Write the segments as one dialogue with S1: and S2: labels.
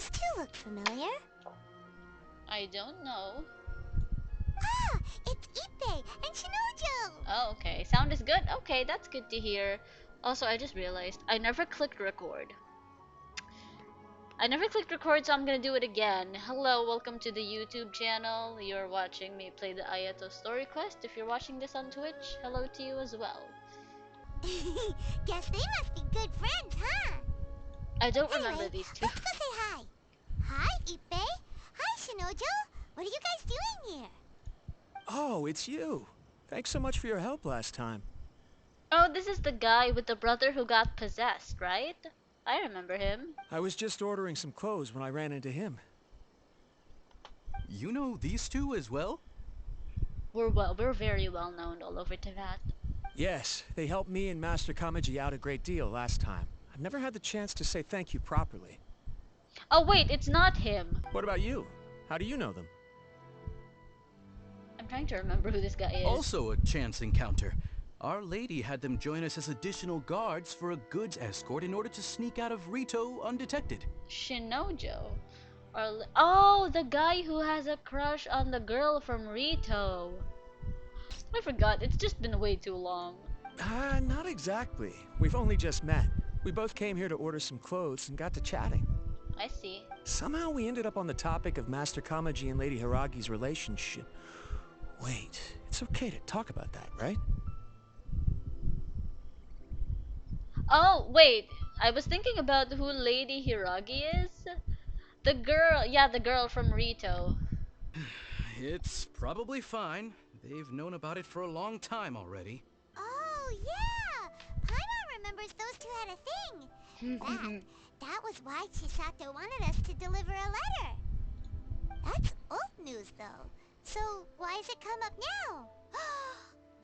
S1: These two look familiar.
S2: I don't know.
S1: Ah, it's Ippei and Shinojo!
S2: Oh, okay. Sound is good? Okay, that's good to hear. Also, I just realized I never clicked record. I never clicked record, so I'm gonna do it again. Hello, welcome to the YouTube channel. You're watching me play the Ayato story quest. If you're watching this on Twitch, hello to you as well.
S1: Guess they must be good friends, huh?
S2: I don't remember
S1: Anyway,
S2: these two.
S1: let's go say hi. Hi, Ippei. Hi, Shinojo. What are you guys doing here?
S3: Oh, it's you. Thanks so much for your help last time.
S2: Oh, this is the guy with the brother who got possessed, right? I remember him.
S3: I was just ordering some clothes when I ran into him.
S4: You know these two as well?
S2: We're very well known all over Tibet.
S3: Yes, they helped me and Master Kamaji out a great deal last time. I've never had the chance to say thank you properly.
S2: Oh wait, it's not him.
S3: What about you? How do you know them?
S2: I'm trying to remember who this guy is.
S4: Also a chance encounter. Our lady had them join us as additional guards for a goods escort in order to sneak out of Rito undetected.
S2: Shinojo. Oh, the guy who has a crush on the girl from Rito. I forgot, it's just been way too long.
S3: Not exactly. We've only just met. We both came here to order some clothes and got to chatting.
S2: I see.
S3: Somehow we ended up on the topic of Master Kamaji and Lady Hiragi's relationship. Wait, it's okay to talk about that, right?
S2: Oh, wait. I was thinking about who Lady Hiragi is. The girl, yeah, the girl from Rito.
S4: It's probably fine. They've known about it for a long time already.
S1: Oh, yeah! Paimon remembers those two had a thing. That was why Chisato wanted us to deliver a letter. That's old news, though. So, why has it come up now?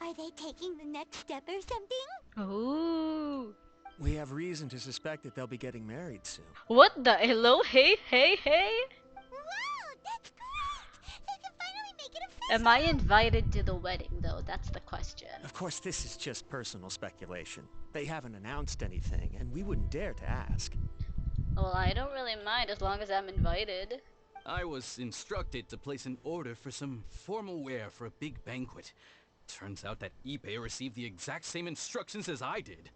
S1: Are they taking the next step or something?
S2: Ooh.
S3: We have reason to suspect that they'll be getting married soon.
S2: What the? Hello? Hey, hey, hey?
S1: Wow, that's great! They can finally make it official!
S2: Am I invited to the wedding, though? That's the question.
S3: Of course, this is just personal speculation. They haven't announced anything, and we wouldn't dare to ask.
S2: Well, I don't really mind as long as I'm invited.
S4: I was instructed to place an order for some formal wear for a big banquet. Turns out that Ippei received the exact same instructions as I did.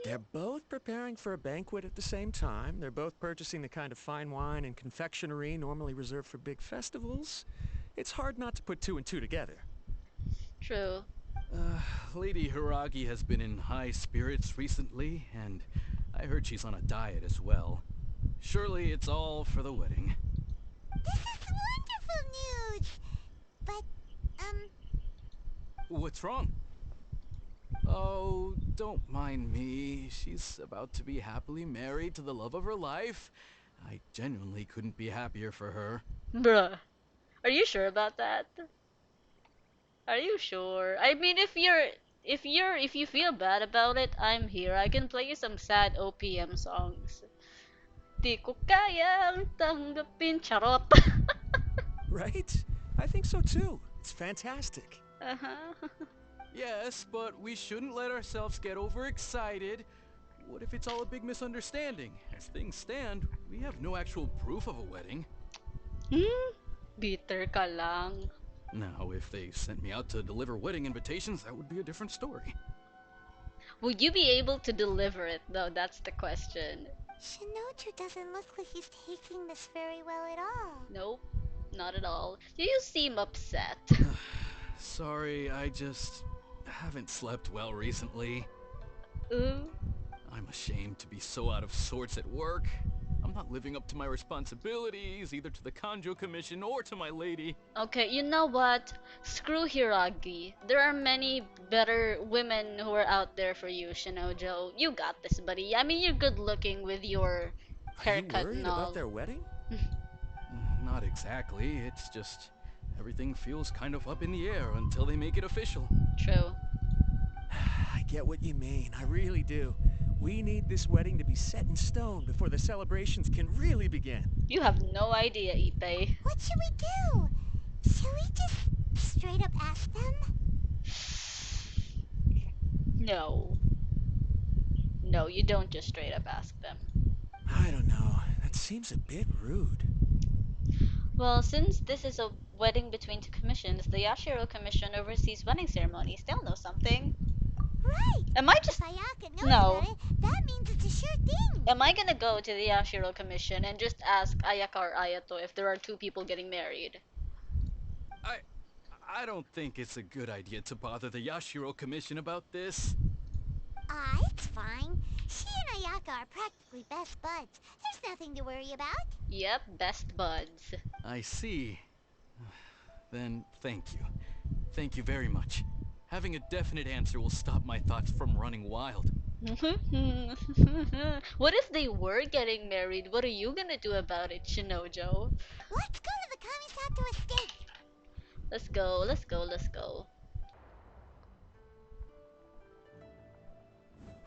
S3: They're both preparing for a banquet at the same time. They're both purchasing the kind of fine wine and confectionery normally reserved for big festivals. It's hard not to put two and two together.
S2: True.
S4: Lady Hiragi has been in high spirits recently, and I heard she's on a diet as well. Surely it's all for the wedding.
S1: This is wonderful news! But,
S4: What's wrong? Oh, don't mind me. She's about to be happily married to the love of her life. I genuinely couldn't be happier for her.
S2: Bruh. Are you sure about that? Are you sure? I mean, if you feel bad about it, I'm here. I can play you some sad OPM songs. Di ko kayang tanggapin, charot.
S3: Right? I think so too. It's fantastic.
S2: Uh-huh.
S4: Yes, but we shouldn't let ourselves get overexcited. What if it's all a big misunderstanding? As things stand, we have no actual proof of a wedding.
S2: Bitter ka lang.
S4: Now, if they sent me out to deliver wedding invitations, that would be a different story.
S2: Will you be able to deliver it, though? That's the question.
S1: Shinoju doesn't look like he's taking this very well at all.
S2: Nope, not at all. You seem upset.
S4: Sorry, I just haven't slept well recently.
S2: Ooh.
S4: I'm ashamed to be so out of sorts at work. I'm not living up to my responsibilities, either to the Kanjo Commission or to my lady.
S2: Okay, you know what? Screw Hiragi. There are many better women who are out there for you, Shinojo. You got this, buddy. I mean, you're good looking with your
S3: Are you
S2: haircut
S3: worried
S2: and all.
S3: about their wedding?
S4: Not exactly, it's just everything feels kind of up in the air until they make it official.
S2: True.
S3: I get what you mean. I really do. We need this wedding to be set in stone before the celebrations can really begin.
S2: You have no idea, Ippei.
S1: What should we do? Should we just straight up ask them?
S2: No. No, you don't just straight up ask them.
S3: I don't know. That seems a bit rude.
S2: Well, since this is a wedding between two commissions, the Yashiro Commission oversees wedding ceremonies. They'll know something.
S1: Right!
S2: Am I
S1: If
S2: just...
S1: Ayaka knows
S2: No.
S1: about it, that means it's a sure thing!
S2: Am I gonna go to the Yashiro Commission and just ask Ayaka or Ayato if there are two people getting married?
S4: I don't think it's a good idea to bother the Yashiro Commission about this.
S1: It's fine. She and Ayaka are practically best buds. There's nothing to worry about.
S2: Yep, best buds.
S4: I see. Then thank you. Thank you very much. Having a definite answer will stop my thoughts from running wild.
S2: What if they were getting married? What are you gonna do about it, Shinojo?
S1: Let's go to the Kamisato estate.
S2: Let's go, let's go, let's go.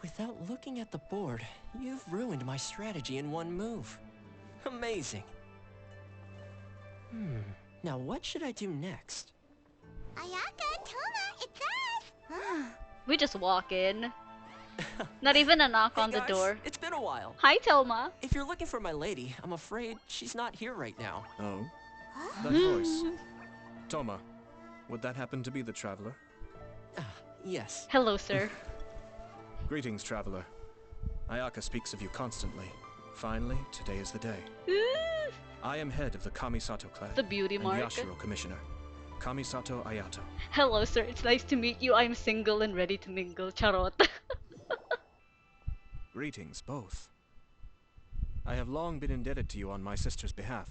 S5: Without looking at the board, you've ruined my strategy in one move. Amazing. Now what should I do next?
S1: Ayaka, Toma, it's us!
S2: We just walk in. Not even a knock on
S5: Hey
S2: the
S5: guys,
S2: door.
S5: it's been a while.
S2: Hi, Toma.
S5: If you're looking for my lady, I'm afraid she's not here right now.
S3: Oh? That voice. Toma, would that happen to be the traveler?
S5: Yes.
S2: Hello, sir.
S3: Greetings, traveler. Ayaka speaks of you constantly. Finally, today is the day. I am head of the Kamisato clan
S2: The beauty
S3: and
S2: mark.
S3: Yashiro commissioner, Kamisatoayato.
S2: Hello, sir. It's nice to meet you. I'm single and ready to mingle. Charot.
S3: Greetings, both. I have long been indebted to you on my sister's behalf.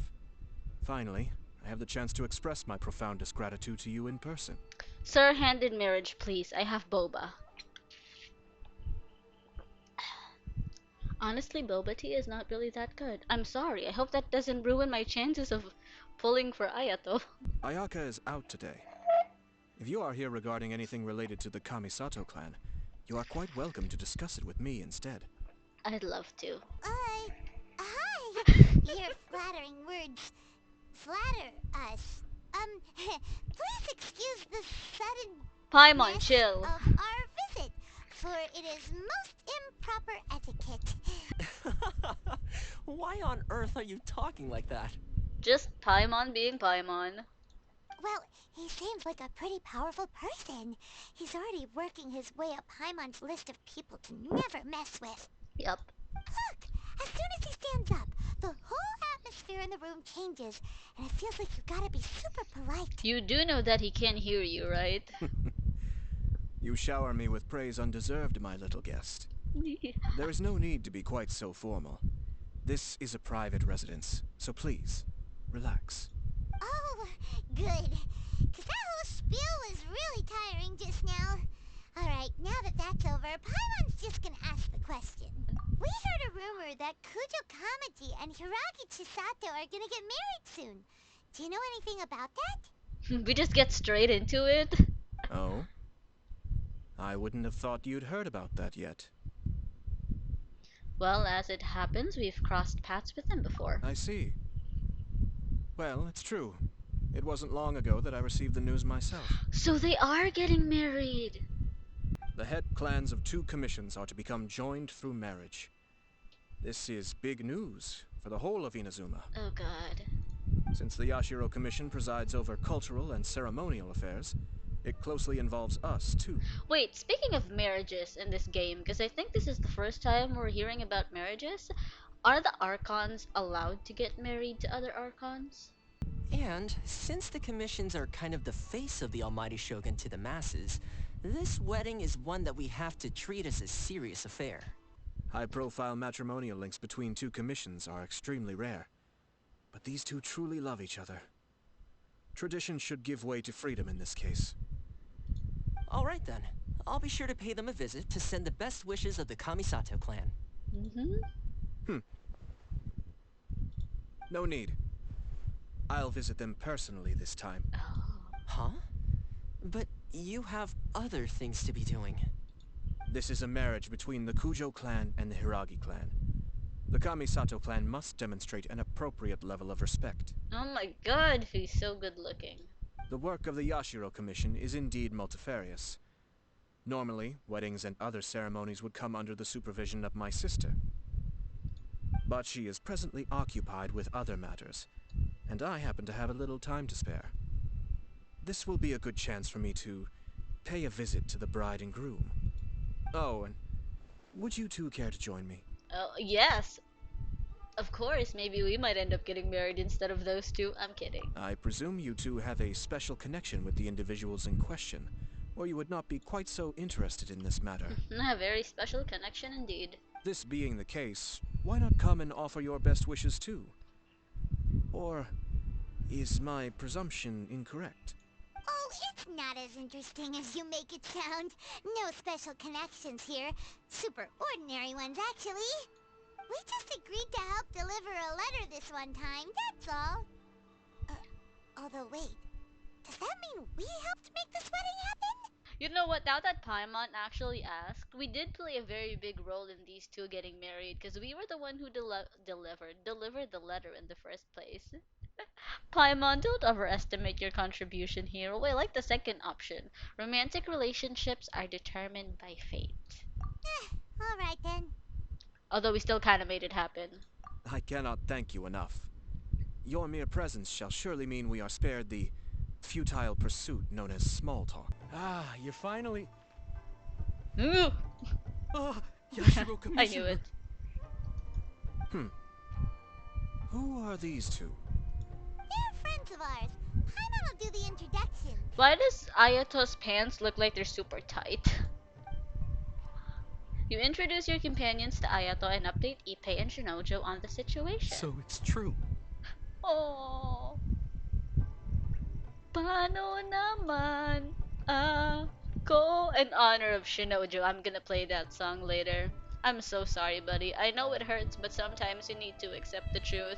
S3: Finally, I have the chance to express my profoundest gratitude to you in person.
S2: Sir, hand in marriage, please. I have boba. Honestly, boba tea is not really that good. I'm sorry. I hope that doesn't ruin my chances of pulling for Ayato.
S3: Ayaka is out today. If you are here regarding anything related to the Kamisato clan, you are quite welcome to discuss it with me instead.
S2: I'd love to.
S1: Hi! Your flattering words flatter us. Please excuse the sudden
S2: Paimon, chill.
S1: of our visit, for it is most improper etiquette.
S5: Why on earth are you talking like that?
S2: Just Paimon being Paimon.
S1: Well, he seems like a pretty powerful person. He's already working his way up Paimon's list of people to never mess with.
S2: Yep.
S1: Look! As soon as he stands up, the whole atmosphere in the room changes, and it feels like you gotta be super polite.
S2: You do know that he can't hear you, right?
S3: You shower me with praise undeserved, my little guest. There is no need to be quite so formal. This is a private residence, so please, relax.
S1: Oh, good. 'Cause that whole spiel was really tiring just now. Alright, now that that's over, Paimon's just gonna ask the question. We heard a rumor that Kujo Kamaji and Hiragi Chisato are gonna get married soon. Do you know anything about that?
S2: We just get straight into it.
S3: Oh? I wouldn't have thought you'd heard about that yet.
S2: Well, as it happens, we've crossed paths with them before.
S3: I see. Well, it's true. It wasn't long ago that I received the news myself.
S2: So they are getting married.
S3: The head clans of two commissions are to become joined through marriage. This is big news for the whole of Inazuma.
S2: Oh god.
S3: Since the Yashiro Commission presides over cultural and ceremonial affairs, it closely involves us, too.
S2: Wait, speaking of marriages in this game, because I think this is the first time we're hearing about marriages, are the Archons allowed to get married to other Archons?
S5: And since the commissions are kind of the face of the Almighty Shogun to the masses, this wedding is one that we have to treat as a serious affair.
S3: High-profile matrimonial links between two commissions are extremely rare. But these two truly love each other. Tradition should give way to freedom in this case.
S5: All right then. I'll be sure to pay them a visit to send the best wishes of the Kamisato clan.
S3: No need. I'll visit them personally this time.
S5: Huh? But you have other things to be doing.
S3: This is a marriage between the Kujo clan and the Hiragi clan. The Kamisato clan must demonstrate an appropriate level of respect.
S2: Oh my god, he's so good looking.
S3: The work of the Yashiro Commission is indeed multifarious. Normally, weddings and other ceremonies would come under the supervision of my sister. but she is presently occupied with other matters, and I happen to have a little time to spare. This will be a good chance for me to pay a visit to the bride and groom. Oh, and would you two care to join me?
S2: Yes, of course. Maybe we might end up getting married instead of those two. I'm kidding.
S3: I presume you two have a special connection with the individuals in question, or you would not be quite so interested in this matter.
S2: A very special connection indeed.
S3: This being the case, why not come and offer your best wishes too? Or is my presumption incorrect?
S1: Oh, it's not as interesting as you make it sound. No special connections here. Super ordinary ones, actually. We just agreed to help deliver a letter this one time, that's all. Although wait, does that mean we helped make this wedding happen?
S2: You know what? Now that Paimon actually asked, we did play a very big role in these two getting married because we were the one who delivered the letter in the first place. Paimon, don't overestimate your contribution here. Oh, I like the second option. Romantic relationships are determined by fate.
S1: Alright then.
S2: Although we still kind of made it happen.
S3: I cannot thank you enough. Your mere presence shall surely mean we are spared the futile pursuit known as small talk.
S4: Ah, you're finally...
S2: Ooh,
S4: Ah, Yashiro
S2: I
S4: Commissioner.
S2: knew it.
S3: Who are these two?
S1: They're friends of ours. Paimon will do the introduction.
S2: Why does Ayato's pants look like they're super tight? You introduce your companions to Ayato and update Ippei and Shinojo on the situation.
S4: So it's true.
S2: Oh, paano naman ako? In honor of Shinojo, I'm gonna play that song later. I'm so sorry, buddy. I know it hurts, but sometimes you need to accept the truth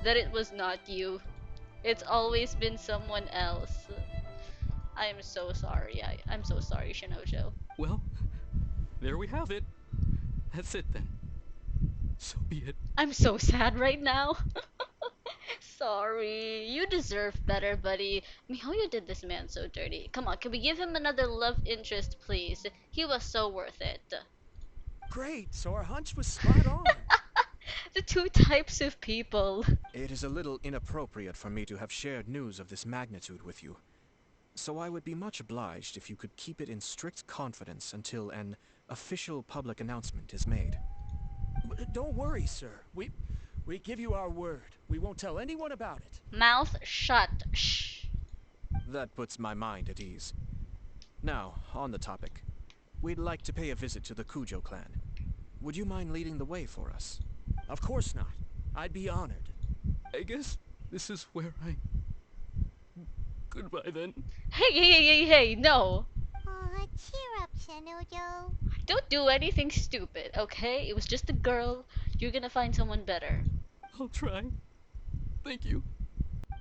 S2: that it was not you. It's always been someone else. I'm so sorry. I'm so sorry, Shinojo.
S4: Well, there we have it. That's it then. So be it.
S2: I'm so sad right now. Sorry. You deserve better, buddy. Mihoyo did this man so dirty. Come on, can we give him another love interest, please? He was so worth it.
S3: Great, so our hunch was spot on.
S2: The two types of people.
S3: It is a little inappropriate for me to have shared news of this magnitude with you, so I would be much obliged if you could keep it in strict confidence until an official public announcement is made.
S6: Don't worry, sir. We give you our word. We won't tell anyone about it.
S2: Mouth shut. Shh.
S3: That puts my mind at ease. Now, on the topic. We'd like to pay a visit to the Kujo clan. Would you mind leading the way for us?
S6: Of course not. I'd be honored.
S4: I guess this is where I... Goodbye then.
S2: Hey, no.
S1: Aw, cheer up, Shinojo.
S2: Don't do anything stupid, okay? It was just a girl. You're gonna find someone better.
S4: I'll try. Thank you.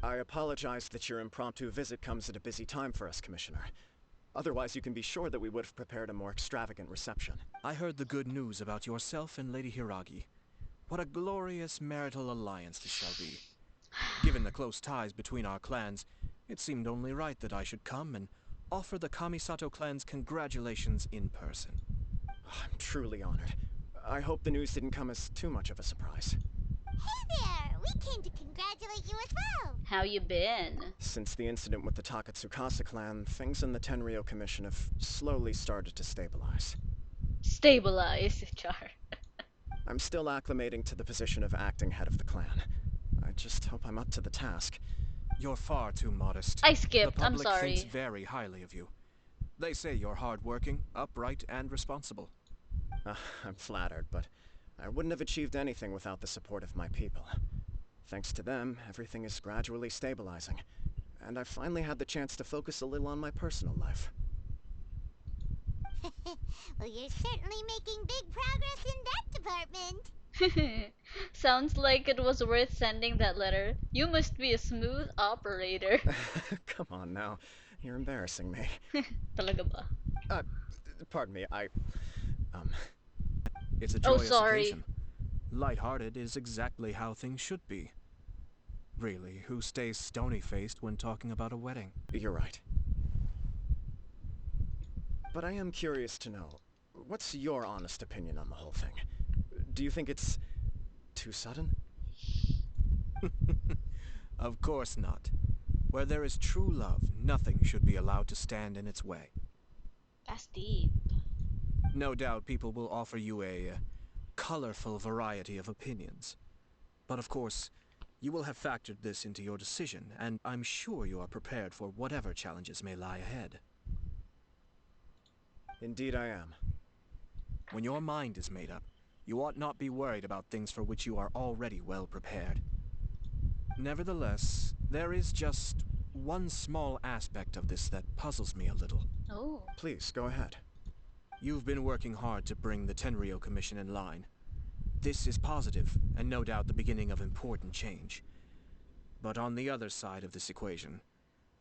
S7: I apologize that your impromptu visit comes at a busy time for us, Commissioner. Otherwise, you can be sure that we would have prepared a more extravagant reception.
S3: I heard the good news about yourself and Lady Hiragi. What a glorious marital alliance this shall be. Given the close ties between our clans, it seemed only right that I should come and offer the Kamisato clan's congratulations in person.
S7: I'm truly honored. I hope the news didn't come as too much of a surprise.
S1: Hey there! We came to congratulate you as well!
S2: How you been?
S7: Since the incident with the Takatsukasa clan, things in the Tenryo Commission have slowly started to stabilize.
S2: Stabilize, Char.
S7: I'm still acclimating to the position of acting head of the clan. I just hope I'm up to the task.
S3: You're far too modest.
S2: I skipped,
S3: The
S2: I'm
S3: public
S2: sorry.
S3: thinks very highly of you. They say you're hardworking, upright, and responsible.
S7: I'm flattered, but I wouldn't have achieved anything without the support of my people. Thanks to them, everything is gradually stabilizing, and I've finally had the chance to focus a little on my personal life.
S1: Well, you're certainly making big progress in that department.
S2: Sounds like it was worth sending that letter. You must be a smooth operator.
S7: Come on now, you're embarrassing me.
S2: Talaga ba?
S7: Pardon me,
S3: It's a
S2: Oh,
S3: joyous
S2: sorry.
S3: occasion. Lighthearted is exactly how things should be. Really, who stays stony-faced when talking about a wedding?
S7: You're right. But I am curious to know, what's your honest opinion on the whole thing? Do you think it's too sudden?
S3: Of course not. Where there is true love, nothing should be allowed to stand in its way.
S2: That's deep.
S3: No doubt people will offer you a colorful variety of opinions. But of course, you will have factored this into your decision, and I'm sure you are prepared for whatever challenges may lie ahead.
S7: Indeed I am.
S3: When your mind is made up, you ought not be worried about things for which you are already well prepared. Nevertheless, there is just one small aspect of this that puzzles me a little.
S2: Oh.
S7: Please, go ahead.
S3: You've been working hard to bring the Tenryou Commission in line. This is positive, and no doubt the beginning of important change. But on the other side of this equation,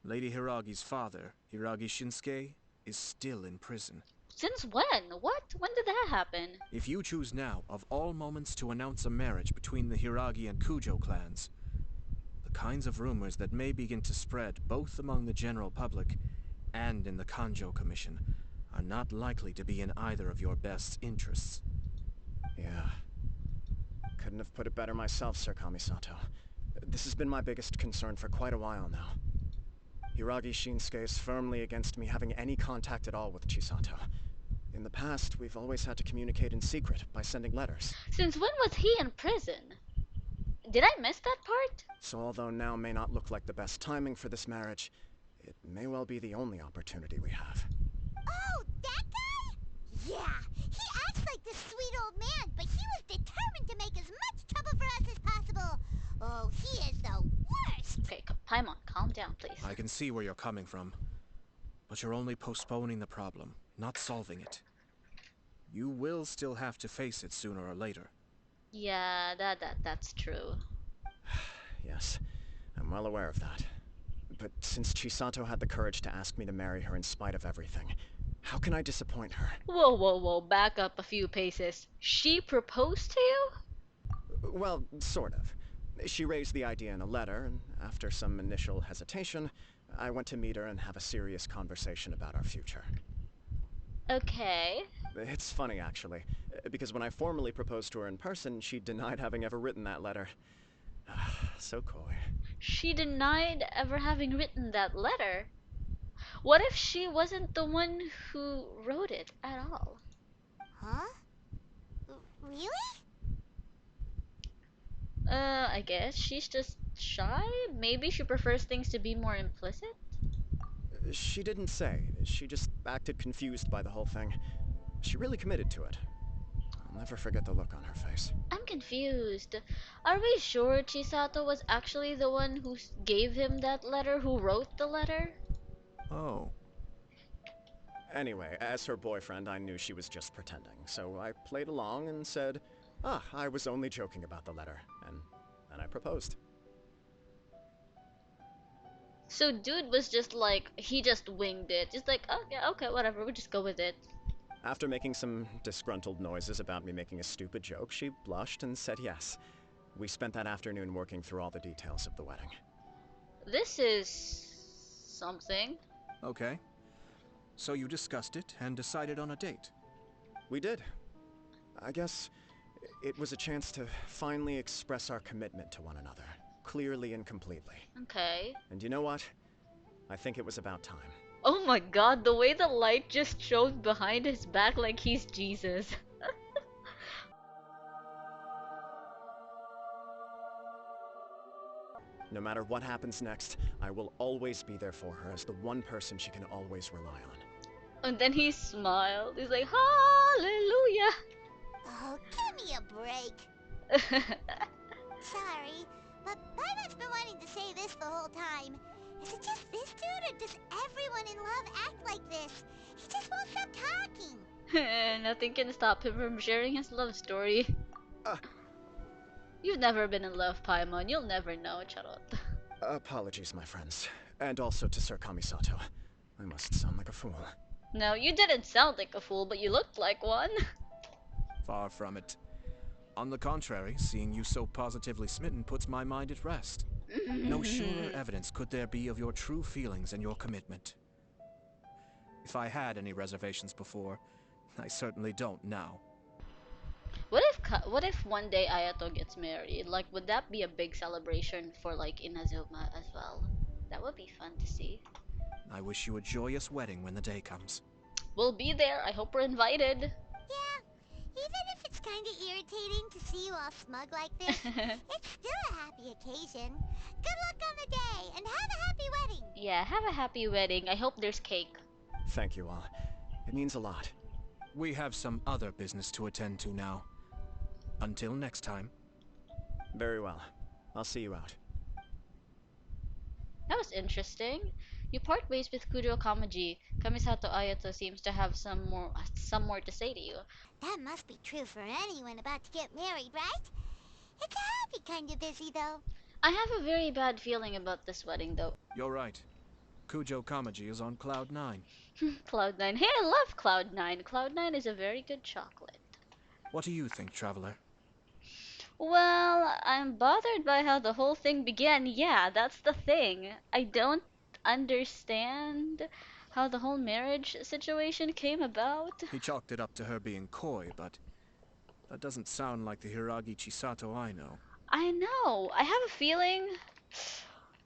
S3: Lady Hiragi's father, Hiragi Shinsuke, is still in prison.
S2: Since when? What? When did that happen?
S3: If you choose now, of all moments, to announce a marriage between the Hiragi and Kujo clans, the kinds of rumors that may begin to spread both among the general public and in the Kanjo Commission are not likely to be in either of your best interests.
S7: Yeah. Couldn't have put it better myself, Sir Kamisato. This has been my biggest concern for quite a while now. Hiragi Shinsuke is firmly against me having any contact at all with Chisato. In the past, we've always had to communicate in secret by sending letters.
S2: Since when was he in prison? Did I miss that part?
S7: So although now may not look like the best timing for this marriage, it may well be the only opportunity we have.
S1: Oh, that guy? Yeah, he acts like this sweet old man, but he was determined to make as much trouble for us as possible. Oh, he is the worst.
S2: Okay, Paimon, calm down, please.
S3: I can see where you're coming from, but you're only postponing the problem, not solving it. You will still have to face it sooner or later.
S2: Yeah, that's true.
S7: Yes, I'm well aware of that. But since Chisato had the courage to ask me to marry her in spite of everything, how can I disappoint her?
S2: Whoa, back up a few paces. She proposed to you?
S7: Well, sort of. She raised the idea in a letter, and after some initial hesitation, I went to meet her and have a serious conversation about our future.
S2: Okay.
S7: It's funny, actually, because when I formally proposed to her in person, she denied having ever written that letter. So coy.
S2: She denied ever having written that letter. What if she wasn't the one who wrote it at all?
S1: Huh? Really?
S2: I guess she's just shy? Maybe she prefers things to be more implicit?
S7: She didn't say. She just acted confused by the whole thing. She really committed to it. I'll never forget the look on her face.
S2: I'm confused. Are we sure Chisato was actually the one who gave him that letter, who wrote the letter?
S3: Oh.
S7: Anyway, as her boyfriend, I knew she was just pretending, so I played along and said, I was only joking about the letter, and then I proposed.
S2: So dude was just like, he just winged it. Just like, oh, yeah, okay, whatever, we'll just go with it.
S7: After making some disgruntled noises about me making a stupid joke, she blushed and said yes. We spent that afternoon working through all the details of the wedding.
S2: This is something.
S3: Okay. So you discussed it and decided on a date?
S7: We did. I guess it was a chance to finally express our commitment to one another, clearly and completely.
S2: Okay.
S7: And you know what? I think it was about time.
S2: Oh my god, the way the light just showed behind his back like he's Jesus.
S7: No matter what happens next, I will always be there for her as the one person she can always rely on.
S2: And then he smiled. He's like, hallelujah.
S1: Oh, give me a break. Sorry, but Paimon's been wanting to say this the whole time. Is it just this dude, or does everyone in love act like this? He just won't stop talking.
S2: Nothing can stop him from sharing his love story. You've never been in love, Paimon. You'll never know, Charot.
S7: Apologies, my friends. And also to Sir Kamisato. I must sound like a fool.
S2: No, you didn't sound like a fool, but you looked like one.
S3: Far from it. On the contrary, seeing you so positively smitten puts my mind at rest. No surer evidence could there be of your true feelings and your commitment. If I had any reservations before, I certainly don't now.
S2: What if one day Ayato gets married? Like, would that be a big celebration for like Inazuma as well? That would be fun to see.
S3: I wish you a joyous wedding when the day comes.
S2: We'll be there. I hope we're invited.
S1: Yeah, even if it's kinda irritating to see you all smug like this, it's still a happy occasion. Good luck on the day, and have a happy wedding!
S2: Yeah, have a happy wedding. I hope there's cake.
S7: Thank you all. It means a lot.
S3: We have some other business to attend to now. Until next time.
S7: Very well. I'll see you out.
S2: That was interesting. You part ways with Kujo Kamaji. Kamisatoayato seems to have some more to say to you.
S1: That must be true for anyone about to get married, right? It's a happy kind of busy, though.
S2: I have a very bad feeling about this wedding, though.
S3: You're right. Kujo Kamaji is on cloud 9.
S2: Cloud9. Hey, I love Cloud9. Cloud9 is a very good chocolate.
S3: What do you think, Traveler?
S2: Well, I'm bothered by how the whole thing began. Yeah, that's the thing. I don't understand how the whole marriage situation came about.
S3: He chalked it up to her being coy, but that doesn't sound like the Hiragi Chisato I know.
S2: I know. I have a feeling.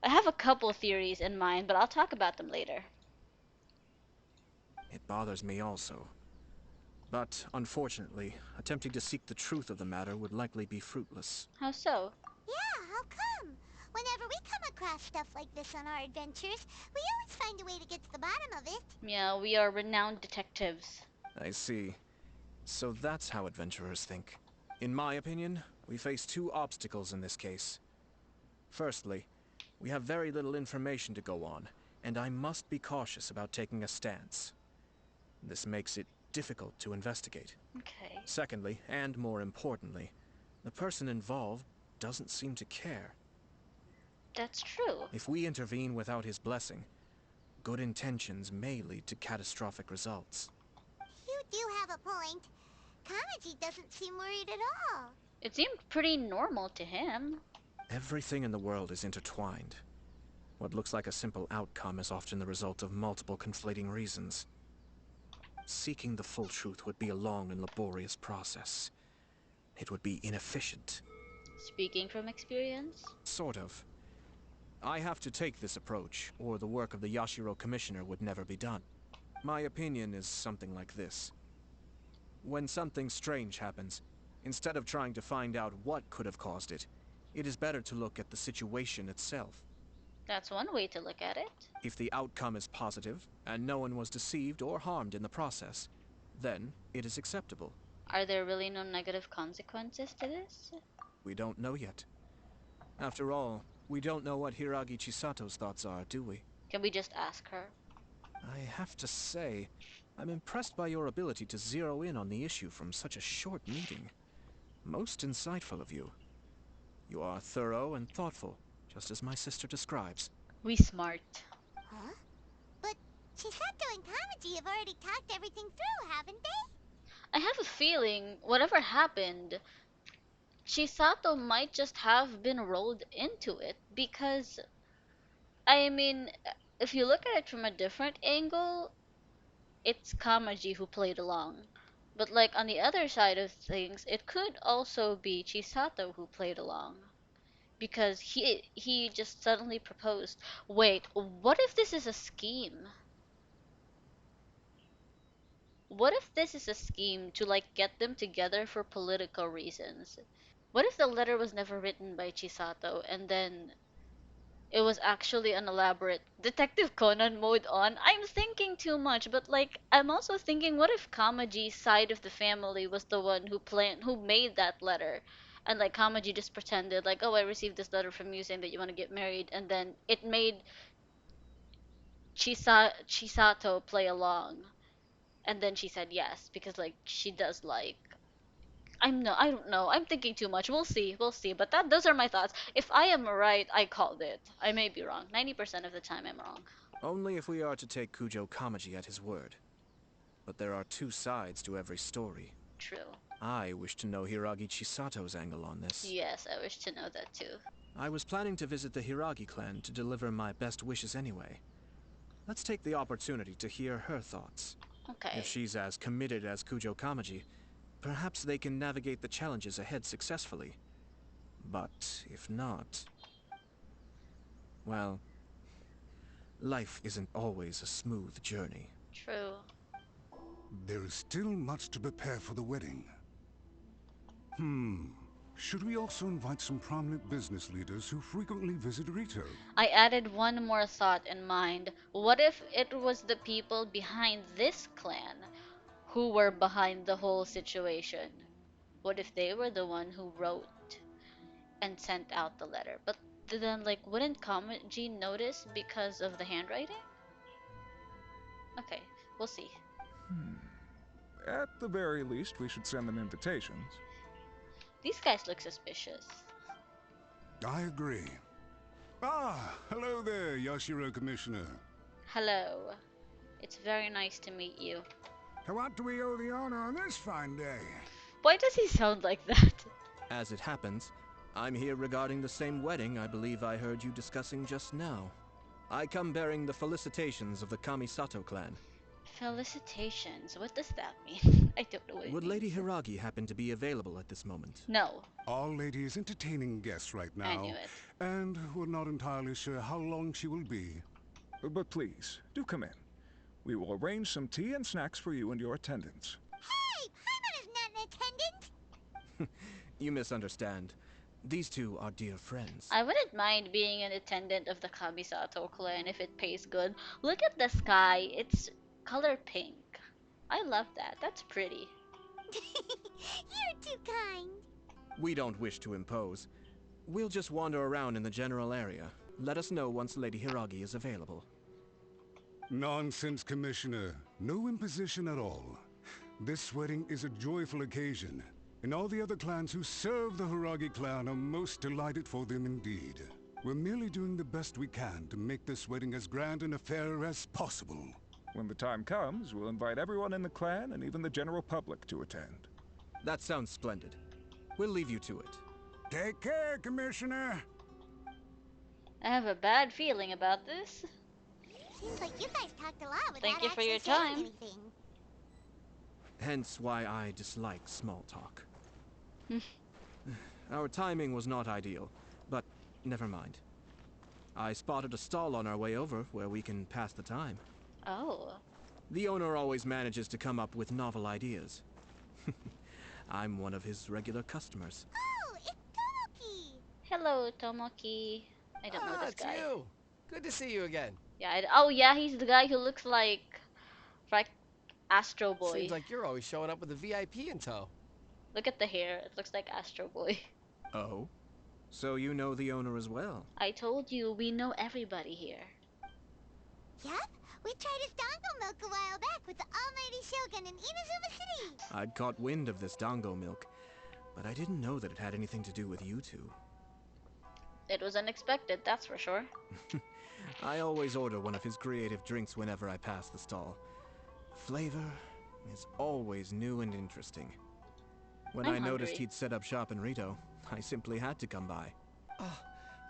S2: I have a couple theories in mind, but I'll talk about them later.
S3: It bothers me also. But, unfortunately, attempting to seek the truth of the matter would likely be fruitless.
S2: How so?
S1: Yeah, how come? Whenever we come across stuff like this on our adventures, we always find a way to get to the bottom of it.
S2: Yeah, we are renowned detectives.
S3: I see. So that's how adventurers think. In my opinion, we face two obstacles in this case. Firstly, we have very little information to go on, and I must be cautious about taking a stance. This makes it difficult to investigate.
S2: Okay.
S3: Secondly, and more importantly, the person involved doesn't seem to care.
S2: That's true.
S3: If we intervene without his blessing, good intentions may lead to catastrophic results.
S1: You do have a point. Kamaji doesn't seem worried at all.
S2: It seemed pretty normal to him.
S3: Everything in the world is intertwined. What looks like a simple outcome is often the result of multiple conflating reasons. Seeking the full truth would be a long and laborious process. It would be inefficient.
S2: Speaking from experience?
S3: Sort of. I have to take this approach, or the work of the Yashiro Commissioner would never be done. My opinion is something like this. When something strange happens, instead of trying to find out what could have caused it, it is better to look at the situation itself.
S2: That's one way to look at it.
S3: If the outcome is positive, and no one was deceived or harmed in the process, then it is acceptable.
S2: Are there really no negative consequences to this?
S3: We don't know yet. After all, we don't know what Hiragi Chisato's thoughts are, do we?
S2: Can we just ask her?
S3: I have to say, I'm impressed by your ability to zero in on the issue from such a short meeting. Most insightful of you. You are thorough and thoughtful, just as my sister describes.
S2: We smart.
S1: Huh? But Chisato and Kamaji have already talked everything through, haven't they?
S2: I have a feeling whatever happened, Chisato might just have been rolled into it because, I mean, if you look at it from a different angle, it's Kamaji who played along. But like on the other side of things, it could also be Chisato who played along. Because he just suddenly proposed. Wait, what if this is a scheme? What if this is a scheme to like get them together for political reasons? What if the letter was never written by Chisato and then it was actually an elaborate Detective Conan mode on? I'm thinking too much, but like I'm also thinking what if Kamaji's side of the family was the one who made that letter? And like Kamaji just pretended like, "Oh, I received this letter from you saying that you want to get married," and then it made Chisato play along. And then she said yes because like she does like I don't know. I'm thinking too much. We'll see. We'll see. But those are my thoughts. If I am right, I called it. I may be wrong. 90% of the time I'm wrong.
S3: Only if we are to take Kujo Kamaji at his word. But there are two sides to every story.
S2: True.
S3: I wish to know Hiragi Chisato's angle on this.
S2: Yes, I wish to know that too.
S3: I was planning to visit the Hiragi clan to deliver my best wishes anyway. Let's take the opportunity to hear her thoughts.
S2: Okay.
S3: If she's as committed as Kujo Kamaji, perhaps they can navigate the challenges ahead successfully. But if not, well, life isn't always a smooth journey.
S2: True.
S8: There is still much to prepare for the wedding. Should we also invite some prominent business leaders who frequently visit Rito?
S2: I added one more thought in mind. What if it was the people behind this clan who were behind the whole situation? What if they were the one who wrote and sent out the letter? But then, like, wouldn't Kamaji notice because of the handwriting? Okay, we'll see.
S9: At the very least, we should send them invitations.
S2: These guys look suspicious.
S8: I agree. Ah, hello there, Yashiro Commissioner.
S2: Hello. It's very nice to meet you.
S8: To what do we owe the honor on this fine day?
S2: Why does he sound like that?
S3: As it happens, I'm here regarding the same wedding I believe I heard you discussing just now. I come bearing the felicitations of the Kamisato clan.
S2: Felicitations. What does that mean? I don't know what it
S3: Would
S2: means.
S3: Lady Hiragi happen to be available at this moment?
S2: No.
S8: Our lady is entertaining guests right now.
S2: I knew it.
S8: And we're not entirely sure how long she will be.
S9: But please, do come in. We will arrange some tea and snacks for you and your attendants.
S1: Hey, Paimon is not an attendant!
S3: You misunderstand. These two are dear friends.
S2: I wouldn't mind being an attendant of the Kamisato clan if it pays good. Look at the sky. It's color pink. I love that. That's pretty.
S1: You're too kind.
S3: We don't wish to impose. We'll just wander around in the general area. Let us know once Lady Hiragi is available.
S8: Nonsense, Commissioner. No imposition at all. This wedding is a joyful occasion, and all the other clans who serve the Hiragi clan are most delighted for them indeed. We're merely doing the best we can to make this wedding as grand an affair as possible.
S9: When the time comes, we'll invite everyone in the clan and even the general public to attend.
S3: That sounds splendid. We'll leave you to it.
S8: Take care, Commissioner.
S2: I have a bad feeling about this.
S1: Seems like you guys talked a lot without
S2: Thank you for
S1: actually
S2: your
S1: saying
S2: time.
S1: anything.
S3: Hence why I dislike small talk. Our timing was not ideal, but never mind. I spotted a stall on our way over where we can pass the time.
S2: Oh.
S3: The owner always manages to come up with novel ideas. I'm one of his regular customers.
S1: Oh, it's Tomoki!
S2: Hello, Tomoki. I don't know this
S5: it's
S2: guy.
S5: you. Good to see you again.
S2: Yeah. Oh, yeah. He's the guy who looks like Astro Boy.
S5: Seems like you're always showing up with a VIP in tow.
S2: Look at the hair. It looks like Astro Boy.
S3: Oh? So you know the owner as well?
S2: I told you we know everybody here.
S1: Yep, we tried his dango milk a while back with the Almighty Shogun in Inazuma City.
S3: I'd caught wind of this dango milk, but I didn't know that it had anything to do with you two.
S2: It was unexpected, that's for sure.
S3: I always order one of his creative drinks whenever I pass the stall. Flavor is always new and interesting. When
S2: I'm
S3: I noticed
S2: hungry.
S3: he'd set up shop in Rito, I simply had to come by.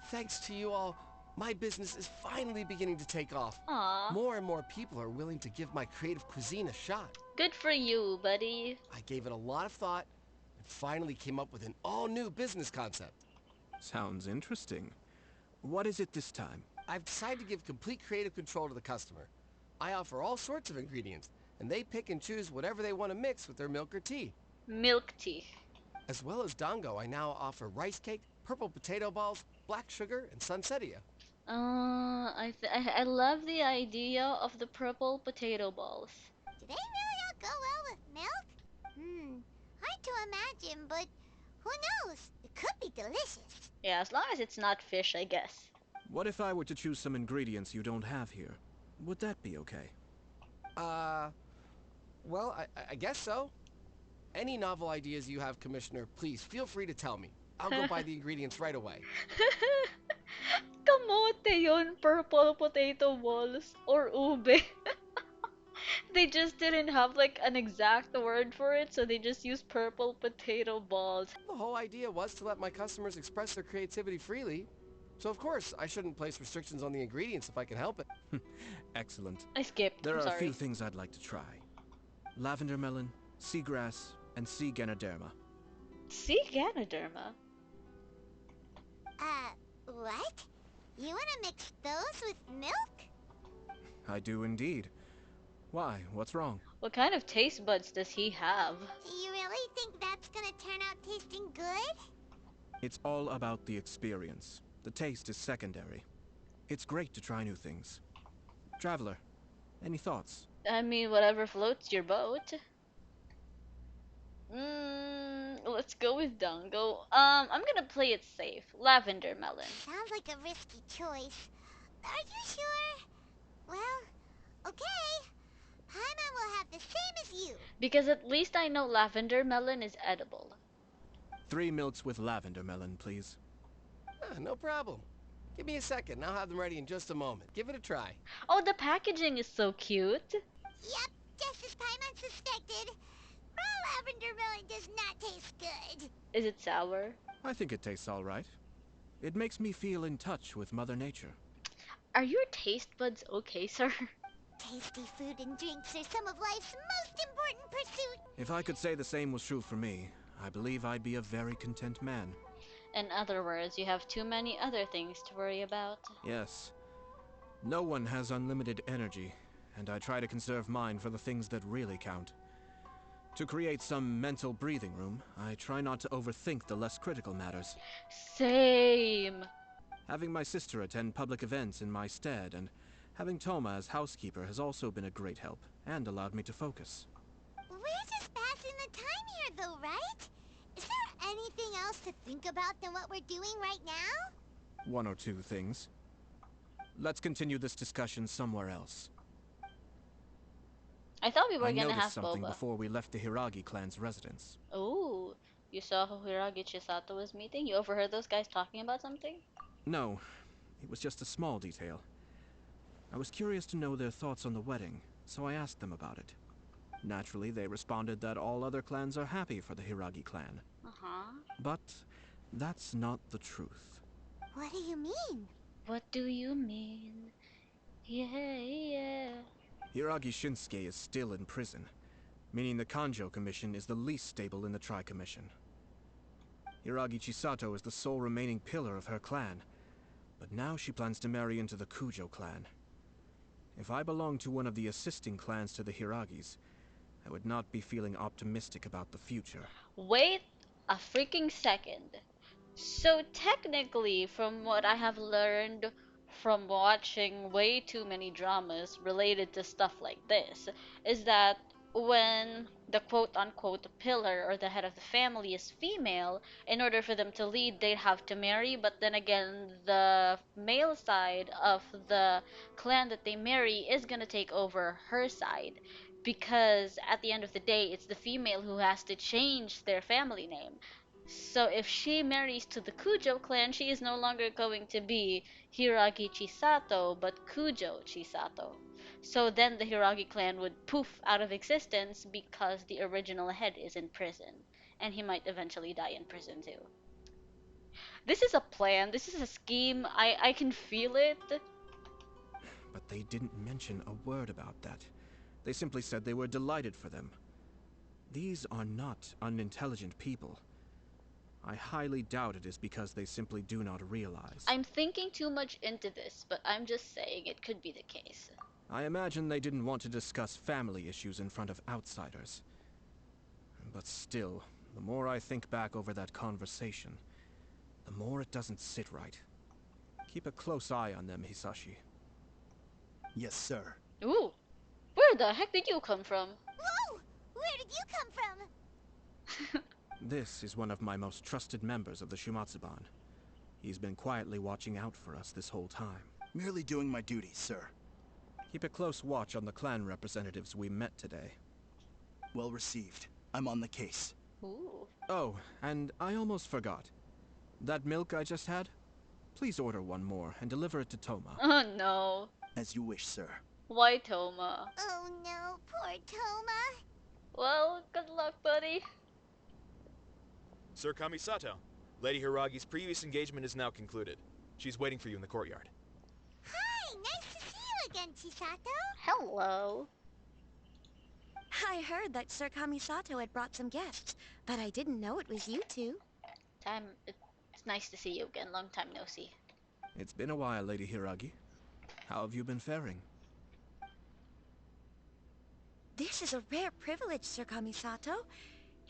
S5: Thanks to you all, my business is finally beginning to take off.
S2: Aw.
S5: More and more people are willing to give my creative cuisine a shot.
S2: Good for you, buddy.
S5: I gave it a lot of thought and finally came up with an all-new business concept.
S3: Sounds interesting. What is it this time?
S5: I've decided to give complete creative control to the customer. I offer all sorts of ingredients, and they pick and choose whatever they want to mix with their milk or tea.
S2: Milk tea.
S5: As well as dango, I now offer rice cake, purple potato balls, black sugar, and sunsettia.
S2: I love the idea of the purple potato balls.
S1: Do they really all go well with milk? Hard to imagine, but who knows? It could be delicious.
S2: Yeah, as long as it's not fish, I guess.
S3: What if I were to choose some ingredients you don't have here? Would that be okay?
S5: Well, I guess so. Any novel ideas you have, Commissioner, please feel free to tell me. I'll go buy the ingredients right away.
S2: Kamote yun, purple potato balls, or ube. They just didn't have like an exact word for it, so they just used purple potato balls.
S5: The whole idea was to let my customers express their creativity freely. So of course, I shouldn't place restrictions on the ingredients if I can help it.
S3: Excellent.
S2: I skipped.
S3: There
S2: I'm
S3: are
S2: sorry.
S3: a few things I'd like to try. Lavender melon, seagrass, and C. Ganoderma.
S2: See Ganoderma.
S1: What? You wanna mix those with milk?
S3: I do indeed. Why? What's wrong?
S2: What kind of taste buds does he have?
S1: You really think that's gonna turn out tasting good?
S3: It's all about the experience. The taste is secondary. It's great to try new things. Traveler, any thoughts?
S2: I mean, whatever floats your boat. Let's go with Dango. I'm gonna play it safe. Lavender melon.
S1: Sounds like a risky choice. Are you sure? Well, okay. Paimon will have the same as you.
S2: Because at least I know lavender melon is edible.
S3: 3 milks with lavender melon, please.
S10: No problem. Give me a second. I'll have them ready in just a moment. Give it a try.
S2: Oh, the packaging is so cute.
S1: Yep, just as Paimon suspected. Raw lavender melon does not taste good.
S2: Is it sour?
S3: I think it tastes all right. It makes me feel in touch with Mother Nature.
S2: Are your taste buds okay, sir?
S1: Tasty food and drinks are some of life's most important pursuits.
S3: If I could say the same was true for me, I believe I'd be a very content man.
S2: In other words, you have too many other things to worry about.
S3: Yes. No one has unlimited energy, and I try to conserve mine for the things that really count. To create some mental breathing room, I try not to overthink the less critical matters.
S2: Same.
S3: Having my sister attend public events in my stead and having Toma as housekeeper has also been a great help and allowed me to focus.
S1: We're just passing the time here though, right? Is there anything else to think about than what we're doing right now?
S3: 1 or 2 things. Let's continue this discussion somewhere else.
S2: I thought we were
S3: I
S2: gonna
S3: noticed
S2: have
S3: something
S2: boba.
S3: before we left the Hiragi clan's residence.
S2: Oh, you saw who Hiragi Chisato was meeting? You overheard those guys talking about something?
S3: No, it was just a small detail. I was curious to know their thoughts on the wedding, so I asked them about it. Naturally, they responded that all other clans are happy for the Hiragi clan.
S2: Uh-huh.
S3: But that's not the truth.
S1: What do you mean?
S2: What do you mean? Yeah.
S3: Hiragi Shinsuke is still in prison, meaning the Kanjo Commission is the least stable in the Tri-Commission. Hiragi Chisato is the sole remaining pillar of her clan, but now she plans to marry into the Kujo clan. If I belonged to one of the assisting clans to the Hiragis, I would not be feeling optimistic about the future.
S2: Wait a freaking second. So technically, from what I have learned from watching way too many dramas related to stuff like this, is that when the quote-unquote pillar or the head of the family is female, in order for them to lead, they'd have to marry, but then again, the male side of the clan that they marry is gonna take over her side. Because at the end of the day, it's the female who has to change their family name. So if she marries to the Kujo clan, she is no longer going to be Hiragi Chisato, but Kujo Chisato. So then the Hiragi clan would poof out of existence because the original head is in prison. And he might eventually die in prison too. This is a plan, this is a scheme, I can feel it.
S3: But they didn't mention a word about that. They simply said they were delighted for them. These are not unintelligent people. I highly doubt it is because they simply do not realize.
S2: I'm thinking too much into this, but I'm just saying it could be the case.
S3: I imagine they didn't want to discuss family issues in front of outsiders. But still, the more I think back over that conversation, the more it doesn't sit right. Keep a close eye on them, Hisashi.
S6: Yes, sir.
S2: Ooh, where the heck did you come from?
S1: Whoa! Where did you come from?
S3: This is one of my most trusted members of the Shumatsuban. He's been quietly watching out for us this whole time.
S6: Merely doing my duties, sir.
S3: Keep a close watch on the clan representatives we met today.
S6: Well received. I'm on the case.
S2: Ooh.
S3: Oh, and I almost forgot. That milk I just had? Please order one more and deliver it to Toma.
S2: Oh no.
S6: As you wish, sir.
S2: Why Toma?
S1: Oh no, poor Toma.
S2: Well, good luck, buddy.
S11: Sir Kamisato, Lady Hiragi's previous engagement is now concluded. She's waiting for you in the courtyard.
S1: Hi, nice to see you again, Chisato.
S2: Hello.
S12: I heard that Sir Kamisato had brought some guests, but I didn't know it was you two.
S2: It's nice to see you again. Long time no see.
S3: It's been a while, Lady Hiragi. How have you been faring?
S12: This is a rare privilege, Sir Kamisato.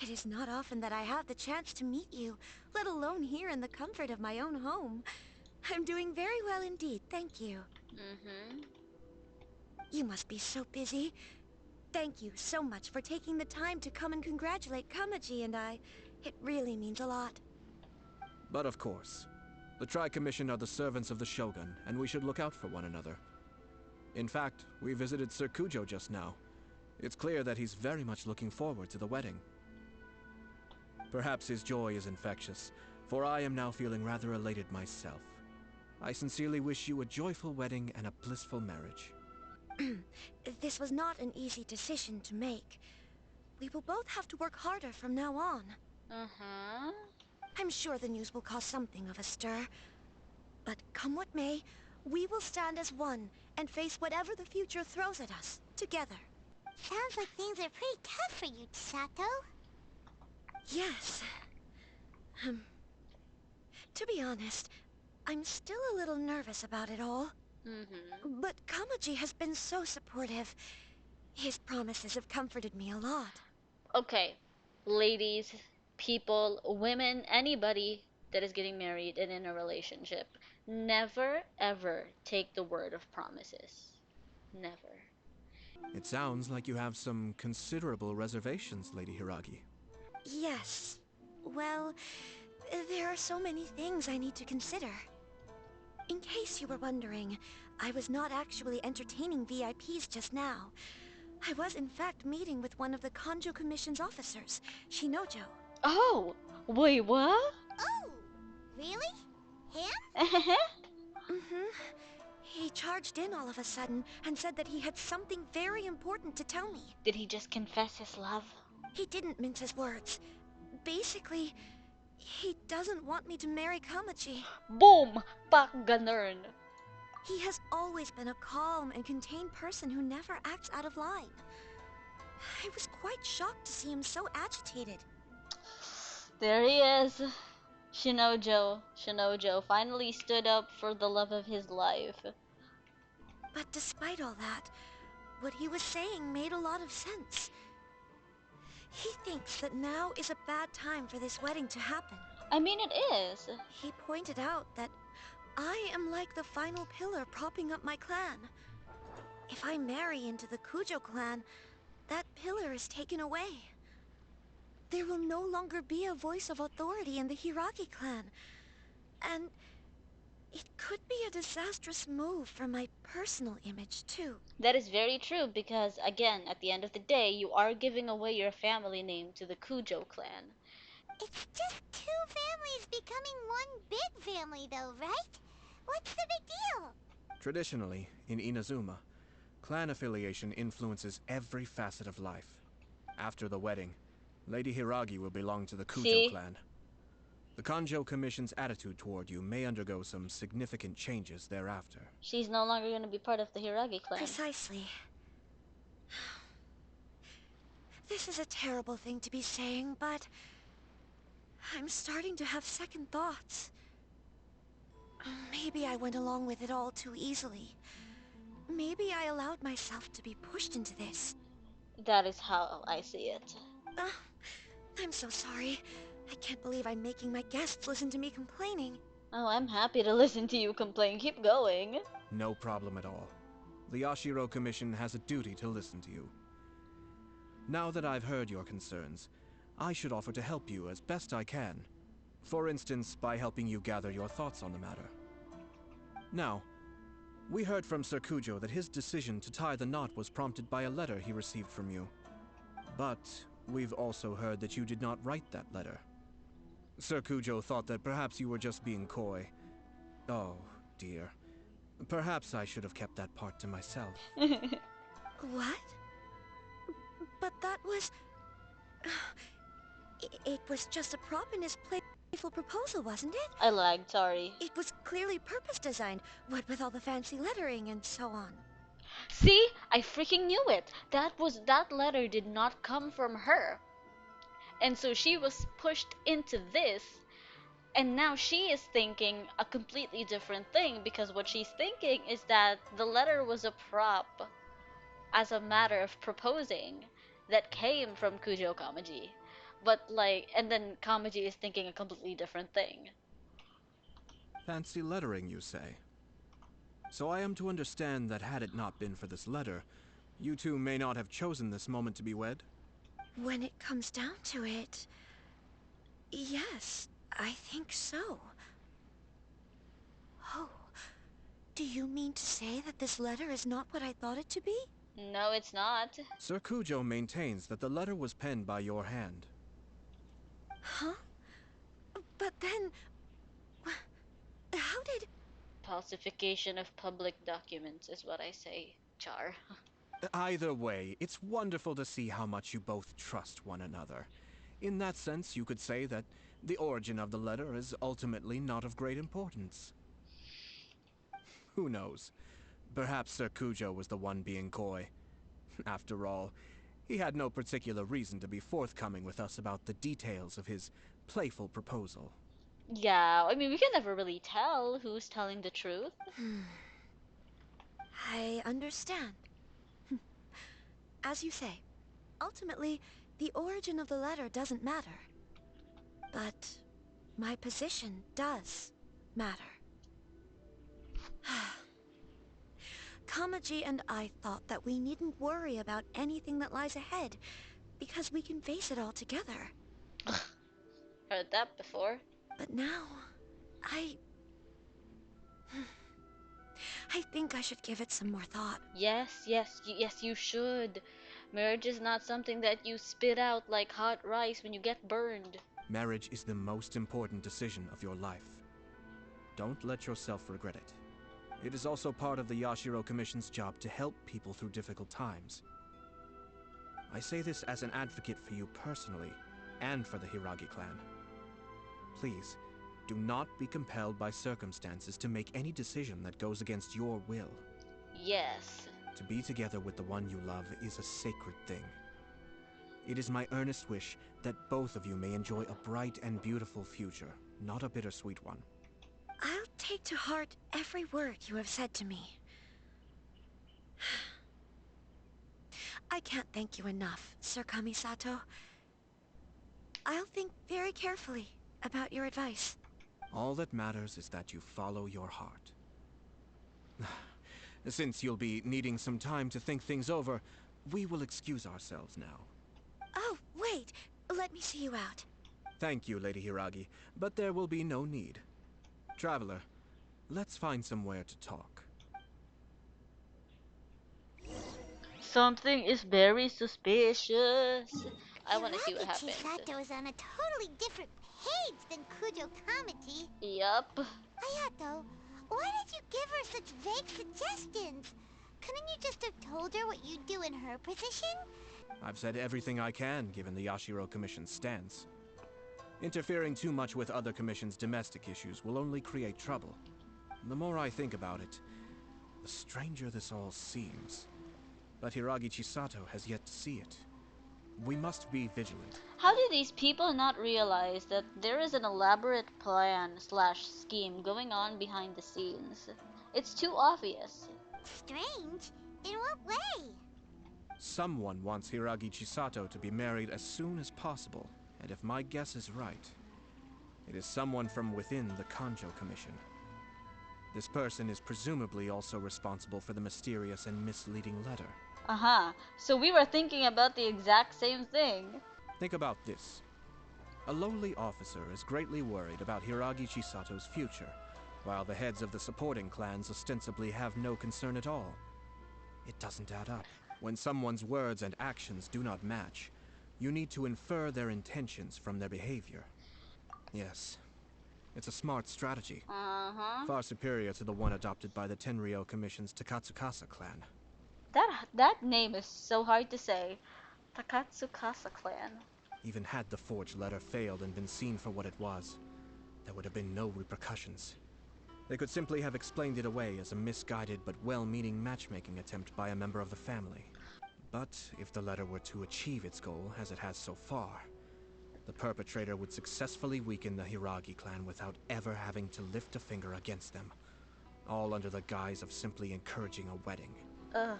S12: It is not often that I have the chance to meet you, let alone here in the comfort of my own home. I'm doing very well indeed, thank you. You must be so busy. Thank you so much for taking the time to come and congratulate Kamaji and I. It really means a lot.
S3: But of course. The Tri-Commission are the servants of the Shogun, and we should look out for one another. In fact, we visited Sir Kujo just now. It's clear that he's very much looking forward to the wedding. Perhaps his joy is infectious, for I am now feeling rather elated myself. I sincerely wish you a joyful wedding and a blissful marriage.
S12: This was not an easy decision to make. We will both have to work harder from now on. I'm sure the news will cause something of a stir. But come what may, we will stand as one and face whatever the future throws at us, together.
S1: Sounds like things are pretty tough for you, Chisato.
S12: Yes. To be honest, I'm still a little nervous about it all. But Kamaji has been so supportive. His promises have comforted me a lot.
S2: Okay, ladies, people, women, anybody that is getting married and in a relationship, never ever take the word of promises. Never.
S3: It sounds like you have some considerable reservations, Lady Hiragi.
S12: Yes. Well, there are so many things I need to consider. In case you were wondering, I was not actually entertaining VIPs just now. I was in fact meeting with one of the Kanjo Commission's officers, Shinojo.
S2: Oh! Wait, what?
S1: Oh! Really? Him?
S12: He charged in all of a sudden and said that he had something very important to tell me.
S2: Did he just confess his love?
S12: He didn't mince his words. Basically, he doesn't want me to marry Kamaji.
S2: Boom! Pak ganun.
S12: He has always been a calm and contained person who never acts out of line. I was quite shocked to see him so agitated.
S2: There he is. Shinojo finally stood up for the love of his life.
S12: But despite all that, what he was saying made a lot of sense. He thinks that now is a bad time for this wedding to happen.
S2: I mean, it is.
S12: He pointed out that I am like the final pillar propping up my clan. If I marry into the Kujo clan, that pillar is taken away. There will no longer be a voice of authority in the Hiragi clan. And it could be a disastrous move for my personal image, too.
S2: That is very true because, again, at the end of the day, you are giving away your family name to the Kujo clan.
S1: It's just two families becoming one big family though, right? What's the big deal?
S3: Traditionally, in Inazuma, clan affiliation influences every facet of life. After the wedding, Lady Hiragi will belong to the Kujo clan. The Kanjo Commission's attitude toward you may undergo some significant changes thereafter.
S2: She's no longer going to be part of the Hiragi clan.
S12: Precisely. This is a terrible thing to be saying, but I'm starting to have second thoughts. Maybe I went along with it all too easily. Maybe I allowed myself to be pushed into this.
S2: That is how I see it.
S12: I'm so sorry. I can't believe I'm making my guests listen to me complaining.
S2: Oh, I'm happy to listen to you complain. Keep going.
S3: No problem at all. The Yashiro Commission has a duty to listen to you. Now that I've heard your concerns, I should offer to help you as best I can. For instance, by helping you gather your thoughts on the matter. Now, we heard from Sir Kujo that his decision to tie the knot was prompted by a letter he received from you. But we've also heard that you did not write that letter. Sir Kujo thought that perhaps you were just being coy. Oh, dear. Perhaps I should have kept that part to myself.
S12: What? But that was... It was just a prop in his playful proposal, wasn't it?
S2: I lagged, sorry.
S12: It was clearly purpose designed, what with all the fancy lettering and so on.
S2: See? I freaking knew it. That letter did not come from her. And so she was pushed into this, and now she is thinking a completely different thing, because what she's thinking is that the letter was a prop as a matter of proposing that came from Kujo Kamaji. But like, and then Kamaji is thinking a completely different thing.
S3: Fancy lettering, you say? So I am to understand that had it not been for this letter, you two may not have chosen this moment to be wed?
S12: When it comes down to it, yes, I think so. Oh, do you mean to say that this letter is not what I thought it to be?
S2: No, it's not.
S3: Sir Kujo maintains that the letter was penned by your hand.
S12: Huh? But then... how did...
S2: Falsification of public documents is what I say, Char.
S3: Either way, it's wonderful to see how much you both trust one another. In that sense, you could say that the origin of the letter is ultimately not of great importance. Who knows? Perhaps Sir Kujo was the one being coy. After all, he had no particular reason to be forthcoming with us about the details of his playful proposal.
S2: Yeah, I mean, we can never really tell who's telling the truth.
S12: I understand. As you say, ultimately, the origin of the letter doesn't matter. But my position does matter. Kamaji and I thought that we needn't worry about anything that lies ahead, because we can face it all together.
S2: Heard that before.
S12: But now, I think I should give it some more thought.
S2: Yes, yes, you should. Marriage is not something that you spit out like hot rice when you get burned.
S3: Marriage is the most important decision of your life. Don't let yourself regret it. It is also part of the Yashiro Commission's job to help people through difficult times. I say this as an advocate for you personally, and for the Hiragi clan. Please, do not be compelled by circumstances to make any decision that goes against your will.
S2: Yes.
S3: To be together with the one you love is a sacred thing. It is my earnest wish that both of you may enjoy a bright and beautiful future, not a bittersweet one.
S12: I'll take to heart every word you have said to me. I can't thank you enough, Sir Kamisato. I'll think very carefully about your advice.
S3: All that matters is that you follow your heart. Since you'll be needing some time to think things over, we will excuse ourselves now.
S12: Oh, wait! Let me see you out.
S3: Thank you, Lady Hiragi, but there will be no need. Traveler, let's find somewhere to talk.
S2: Something is very suspicious. I want to see what happens.
S1: Chisato is on a totally different page than Kujo Kamaji.
S2: Yup.
S1: Ayato, why did you give her such vague suggestions? Couldn't you just have told her what you'd do in her position?
S3: I've said everything I can, given the Yashiro Commission's stance. Interfering too much with other commissions' domestic issues will only create trouble. The more I think about it, the stranger this all seems. But Hiragi Chisato has yet to see it. We must be vigilant.
S2: How do these people not realize that there is an elaborate plan / scheme going on behind the scenes? It's too obvious.
S1: Strange? In what way?
S3: Someone wants Hiragi Chisato to be married as soon as possible, and if my guess is right, it is someone from within the Kanjo Commission. This person is presumably also responsible for the mysterious and misleading letter.
S2: So we were thinking about the exact same thing.
S3: Think about this. A lowly officer is greatly worried about Hiragi Chisato's future, while the heads of the supporting clans ostensibly have no concern at all. It doesn't add up. When someone's words and actions do not match, you need to infer their intentions from their behavior. Yes, it's a smart strategy. Far superior to the one adopted by the Tenryou Commission's Takatsukasa clan.
S2: That name is so hard to say. Takatsukasa clan.
S3: Even had the forged letter failed and been seen for what it was, there would have been no repercussions. They could simply have explained it away as a misguided but well-meaning matchmaking attempt by a member of the family. But if the letter were to achieve its goal, as it has so far, the perpetrator would successfully weaken the Hiragi clan without ever having to lift a finger against them, all under the guise of simply encouraging a wedding.
S2: Ugh.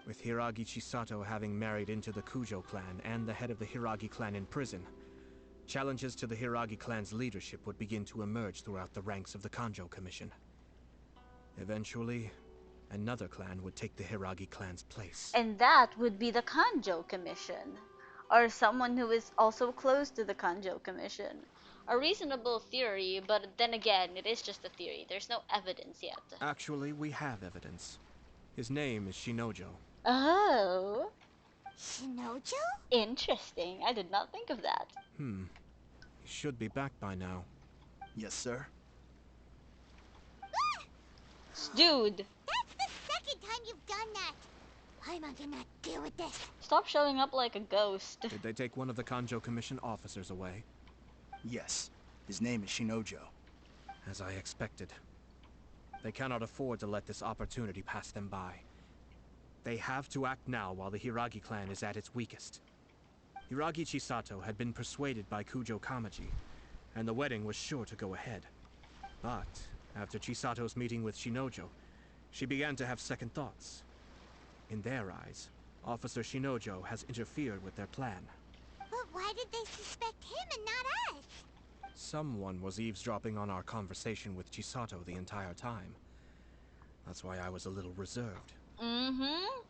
S3: With Hiragi Chisato having married into the Kujo clan and the head of the Hiragi clan in prison, challenges to the Hiragi clan's leadership would begin to emerge throughout the ranks of the Kanjo Commission. Eventually, another clan would take the Hiragi clan's place.
S2: And that would be the Kanjo Commission, or someone who is also close to the Kanjo Commission. A reasonable theory, but then again, it is just a theory. There's no evidence yet.
S3: Actually, we have evidence. His name is Shinojo.
S2: Oh.
S1: Shinojo?
S2: Interesting. I did not think of that.
S3: He should be back by now.
S6: Yes, sir.
S2: Dude.
S1: That's the second time you've done that. Paimon cannot deal with this.
S2: Stop showing up like a ghost.
S3: Did they take one of the Kanjo Commission officers away?
S6: Yes. His name is Shinojo.
S3: As I expected. They cannot afford to let this opportunity pass them by. They have to act now while the Hiragi clan is at its weakest. Hiragi Chisato had been persuaded by Kujo Kamaji, and the wedding was sure to go ahead. But after Chisato's meeting with Shinojo, she began to have second thoughts. In their eyes, Officer Shinojo has interfered with their plan.
S1: But why did they suspect him and not us?
S3: Someone was eavesdropping on our conversation with Chisato the entire time. That's why I was a little reserved.
S2: Mm-hmm.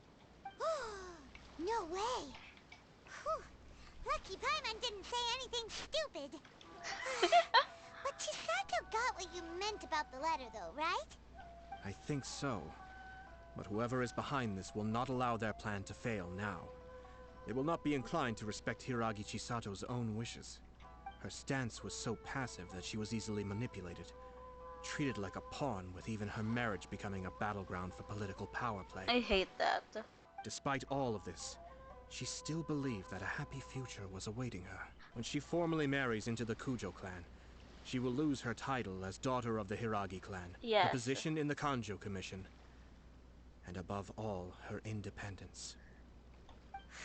S1: No way. Whew. Lucky Paimon didn't say anything stupid. But Chisato got what you meant about the letter though, right?
S3: I think so. But whoever is behind this will not allow their plan to fail now. They will not be inclined to respect Hiragi Chisato's own wishes. Her stance was so passive that she was easily manipulated, treated like a pawn, with even her marriage becoming a battleground for political power play.
S2: I hate that.
S3: Despite all of this, she still believed that a happy future was awaiting her. When she formally marries into the Kujo clan, she will lose her title as daughter of the Hiragi clan,
S2: yes,
S3: her position in the Kanjo Commission, and above all, her independence.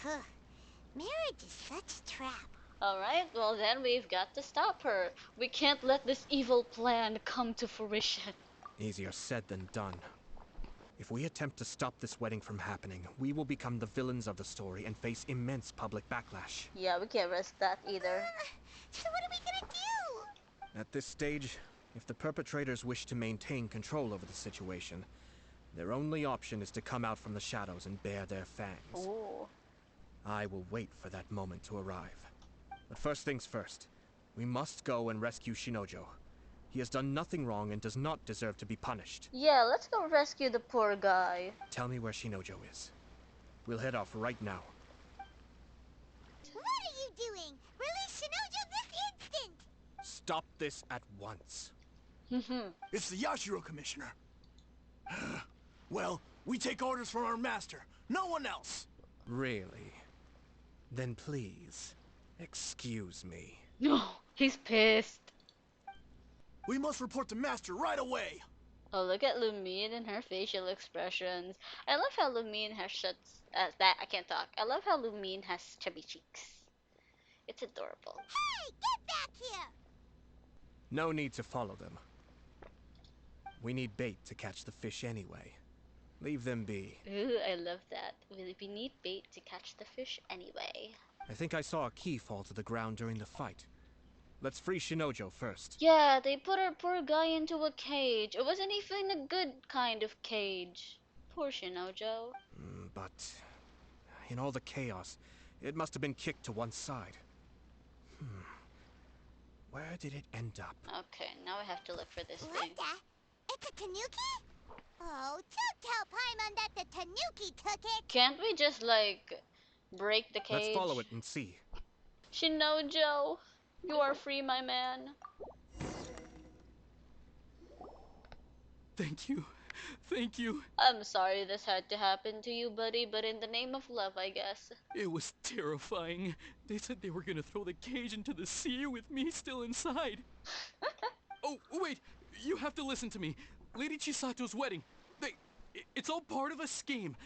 S1: Marriage is such a trap.
S2: Alright, well then we've got to stop her. We can't let this evil plan come to fruition.
S3: Easier said than done. If we attempt to stop this wedding from happening, we will become the villains of the story and face immense public backlash.
S2: Yeah, we can't risk that either.
S1: So what are we gonna do?
S3: At this stage, if the perpetrators wish to maintain control over the situation, their only option is to come out from the shadows and bare their fangs.
S2: Ooh.
S3: I will wait for that moment to arrive. But first things first, we must go and rescue Shinojo. He has done nothing wrong and does not deserve to be punished.
S2: Yeah, let's go rescue the poor guy.
S3: Tell me where Shinojo is. We'll head off right now.
S1: What are you doing? Release Shinojo this instant!
S3: Stop this at once.
S6: It's the Yashiro Commissioner. Well, we take orders from our master. No one else.
S3: Really? Then please, excuse me.
S2: No, he's pissed.
S6: We must report to Master right away.
S2: Oh, look at Lumine and her facial expressions. I love how Lumine has I can't talk. I love how Lumine has chubby cheeks. It's adorable.
S1: Hey, get back here!
S3: No need to follow them. We need bait to catch the fish anyway. Leave them be.
S2: Ooh, I love that. We need bait to catch the fish anyway.
S3: I think I saw a key fall to the ground during the fight. Let's free Shinojo first.
S2: Yeah, they put our poor guy into a cage. It wasn't even a good kind of cage. Poor Shinojo.
S3: But in all the chaos, it must have been kicked to one side. Where did it end up?
S2: Okay, now we have to look for this
S1: What
S2: thing.
S1: the? It's a tanuki? Oh, don't tell Paimon that the tanuki took it!
S2: Can't we just, like, break the cage?
S3: Let's follow it and see.
S2: Shinojo, you are free, my man.
S4: Thank you. Thank you.
S2: I'm sorry this had to happen to you, buddy, but in the name of love, I guess.
S4: It was terrifying. They said they were gonna throw the cage into the sea with me still inside. Oh, wait. you have to listen to me. Lady Chisato's wedding, it's all part of a scheme.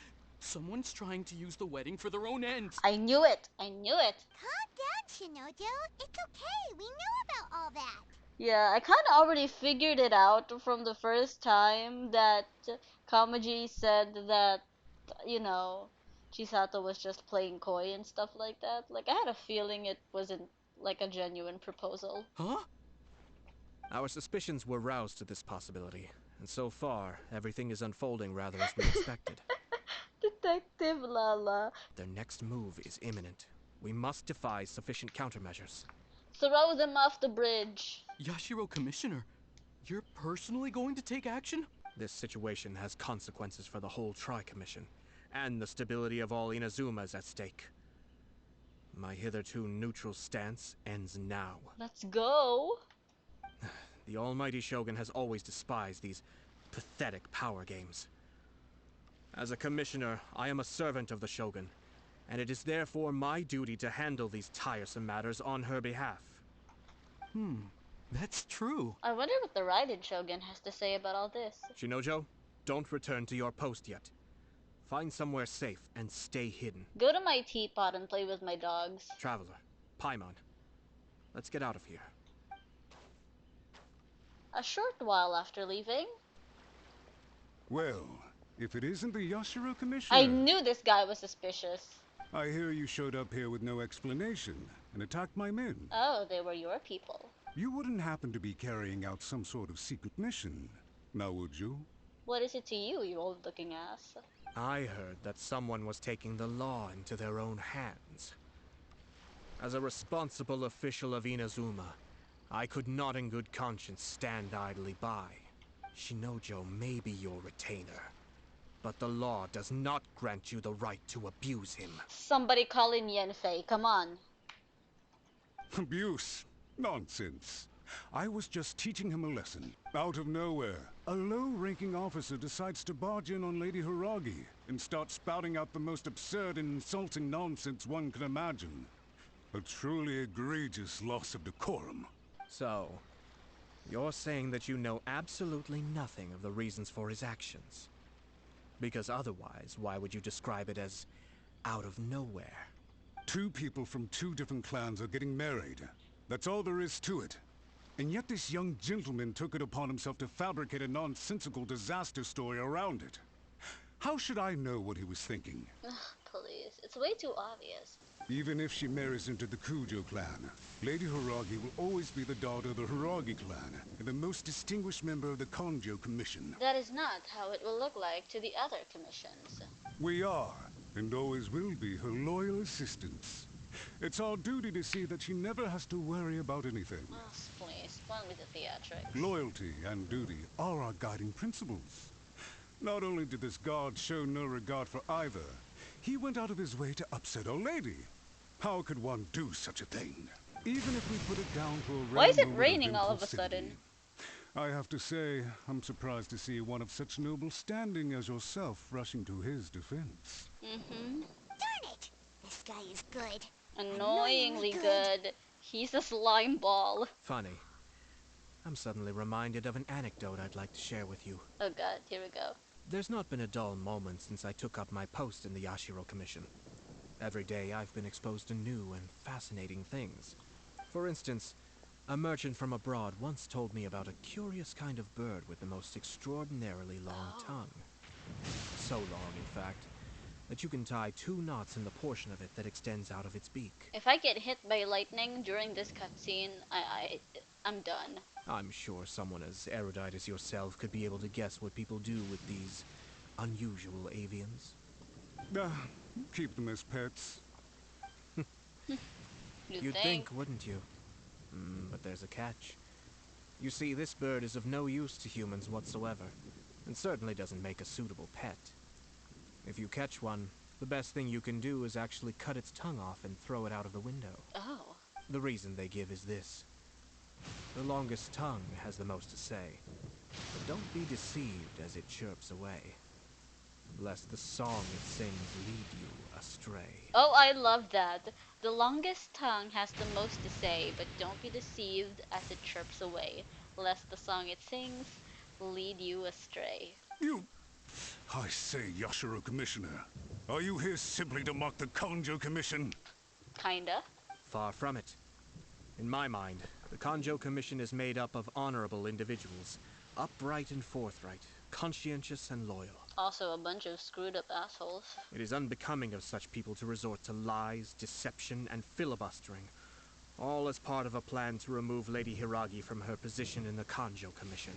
S4: Someone's trying to use the wedding for their own ends.
S2: I knew it. I knew it.
S1: Calm down, Shinojo. It's okay. We knew about all that.
S2: Yeah, I kind of already figured it out from the first time that Kamaji said that, you know, Chisato was just playing coy and stuff like that. Like, I had a feeling it wasn't like a genuine proposal.
S4: Huh?
S3: Our suspicions were roused to this possibility, and so far, everything is unfolding rather as we expected.
S2: Detective Lala.
S3: Their next move is imminent. We must devise sufficient countermeasures.
S2: Throw them off the bridge.
S4: Yashiro Commissioner, you're personally going to take action?
S3: This situation has consequences for the whole Tri-Commission, and the stability of all Inazuma is at stake. My hitherto neutral stance ends now.
S2: Let's go.
S3: The almighty Shogun has always despised these pathetic power games. As a commissioner, I am a servant of the Shogun, and it is therefore my duty to handle these tiresome matters on her behalf.
S4: That's true.
S2: I wonder what the Raiden Shogun has to say about all this.
S3: Shinojo, don't return to your post yet. Find somewhere safe and stay hidden.
S2: Go to my teapot and play with my dogs.
S3: Traveler, Paimon, let's get out of here.
S2: A short while after leaving.
S8: Well, if it isn't the Yashiro Commissioner...
S2: I knew this guy was suspicious.
S8: I hear you showed up here with no explanation and attacked my men.
S2: Oh, they were your people.
S8: You wouldn't happen to be carrying out some sort of secret mission, now would you?
S2: What is it to you, you old-looking ass?
S3: I heard that someone was taking the law into their own hands. As a responsible official of Inazuma, I could not in good conscience stand idly by. Shinojo may be your retainer, but the law does not grant you the right to abuse him.
S2: Somebody call in Yanfei, come on.
S8: Abuse? Nonsense. I was just teaching him a lesson. Out of nowhere, a low-ranking officer decides to barge in on Lady Hiragi and start spouting out the most absurd and insulting nonsense one can imagine. A truly egregious loss of decorum.
S3: So, you're saying that you know absolutely nothing of the reasons for his actions? Because otherwise, why would you describe it as out of nowhere?
S8: Two people from two different clans are getting married. That's all there is to it. And yet this young gentleman took it upon himself to fabricate a nonsensical disaster story around it. How should I know what he was thinking?
S2: Ugh, please, it's way too obvious.
S8: Even if she marries into the Kujo clan, Lady Hiragi will always be the daughter of the Hiragi clan and the most distinguished member of the Konjo Commission.
S2: That is not how it will look like to the other commissions.
S8: We are, and always will be, her loyal assistants. It's our duty to see that she never has to worry about anything.
S2: Oh, please, one with the theatrics.
S8: Loyalty and duty are our guiding principles. Not only did this guard show no regard for either, he went out of his way to upset our lady. How could one do such a thing? Even if we put it down to a
S2: Why is it
S8: moment
S2: raining all of a
S8: impulsivity.
S2: sudden?
S8: I have to say, I'm surprised to see one of such noble standing as yourself rushing to his defense.
S1: Darn it! This guy is good.
S2: Annoyingly good. He's a slime ball.
S3: Funny. I'm suddenly reminded of an anecdote I'd like to share with you.
S2: Oh god, here we go.
S3: There's not been a dull moment since I took up my post in the Yashiro Commission. Every day I've been exposed to new and fascinating things. For instance, a merchant from abroad once told me about a curious kind of bird with the most extraordinarily long tongue. So long, in fact, that you can tie 2 knots in the portion of it that extends out of its beak.
S2: If I get hit by lightning during this cutscene, I'm done.
S3: I'm sure someone as erudite as yourself could be able to guess what people do with these unusual avians.
S8: Keep them as pets.
S3: You'd think, wouldn't you? But there's a catch. You see, this bird is of no use to humans whatsoever, and certainly doesn't make a suitable pet. If you catch one, the best thing you can do is actually cut its tongue off and throw it out of the window.
S2: Oh.
S3: The reason they give is this. The longest tongue has the most to say, but don't be deceived as it chirps away, lest the song it sings lead you astray.
S2: Oh, I love that. The longest tongue has the most to say, but don't be deceived as it chirps away, lest the song it sings lead you astray.
S8: You... I say, Yashiro Commissioner, are you here simply to mock the Kanjo Commission?
S2: Kinda.
S3: Far from it. In my mind, the Kanjo Commission is made up of honorable individuals, upright and forthright, conscientious and loyal.
S2: Also a bunch of screwed up assholes.
S3: It is unbecoming of such people to resort to lies, deception, and filibustering, all as part of a plan to remove Lady Hiragi from her position in the Kanjo Commission.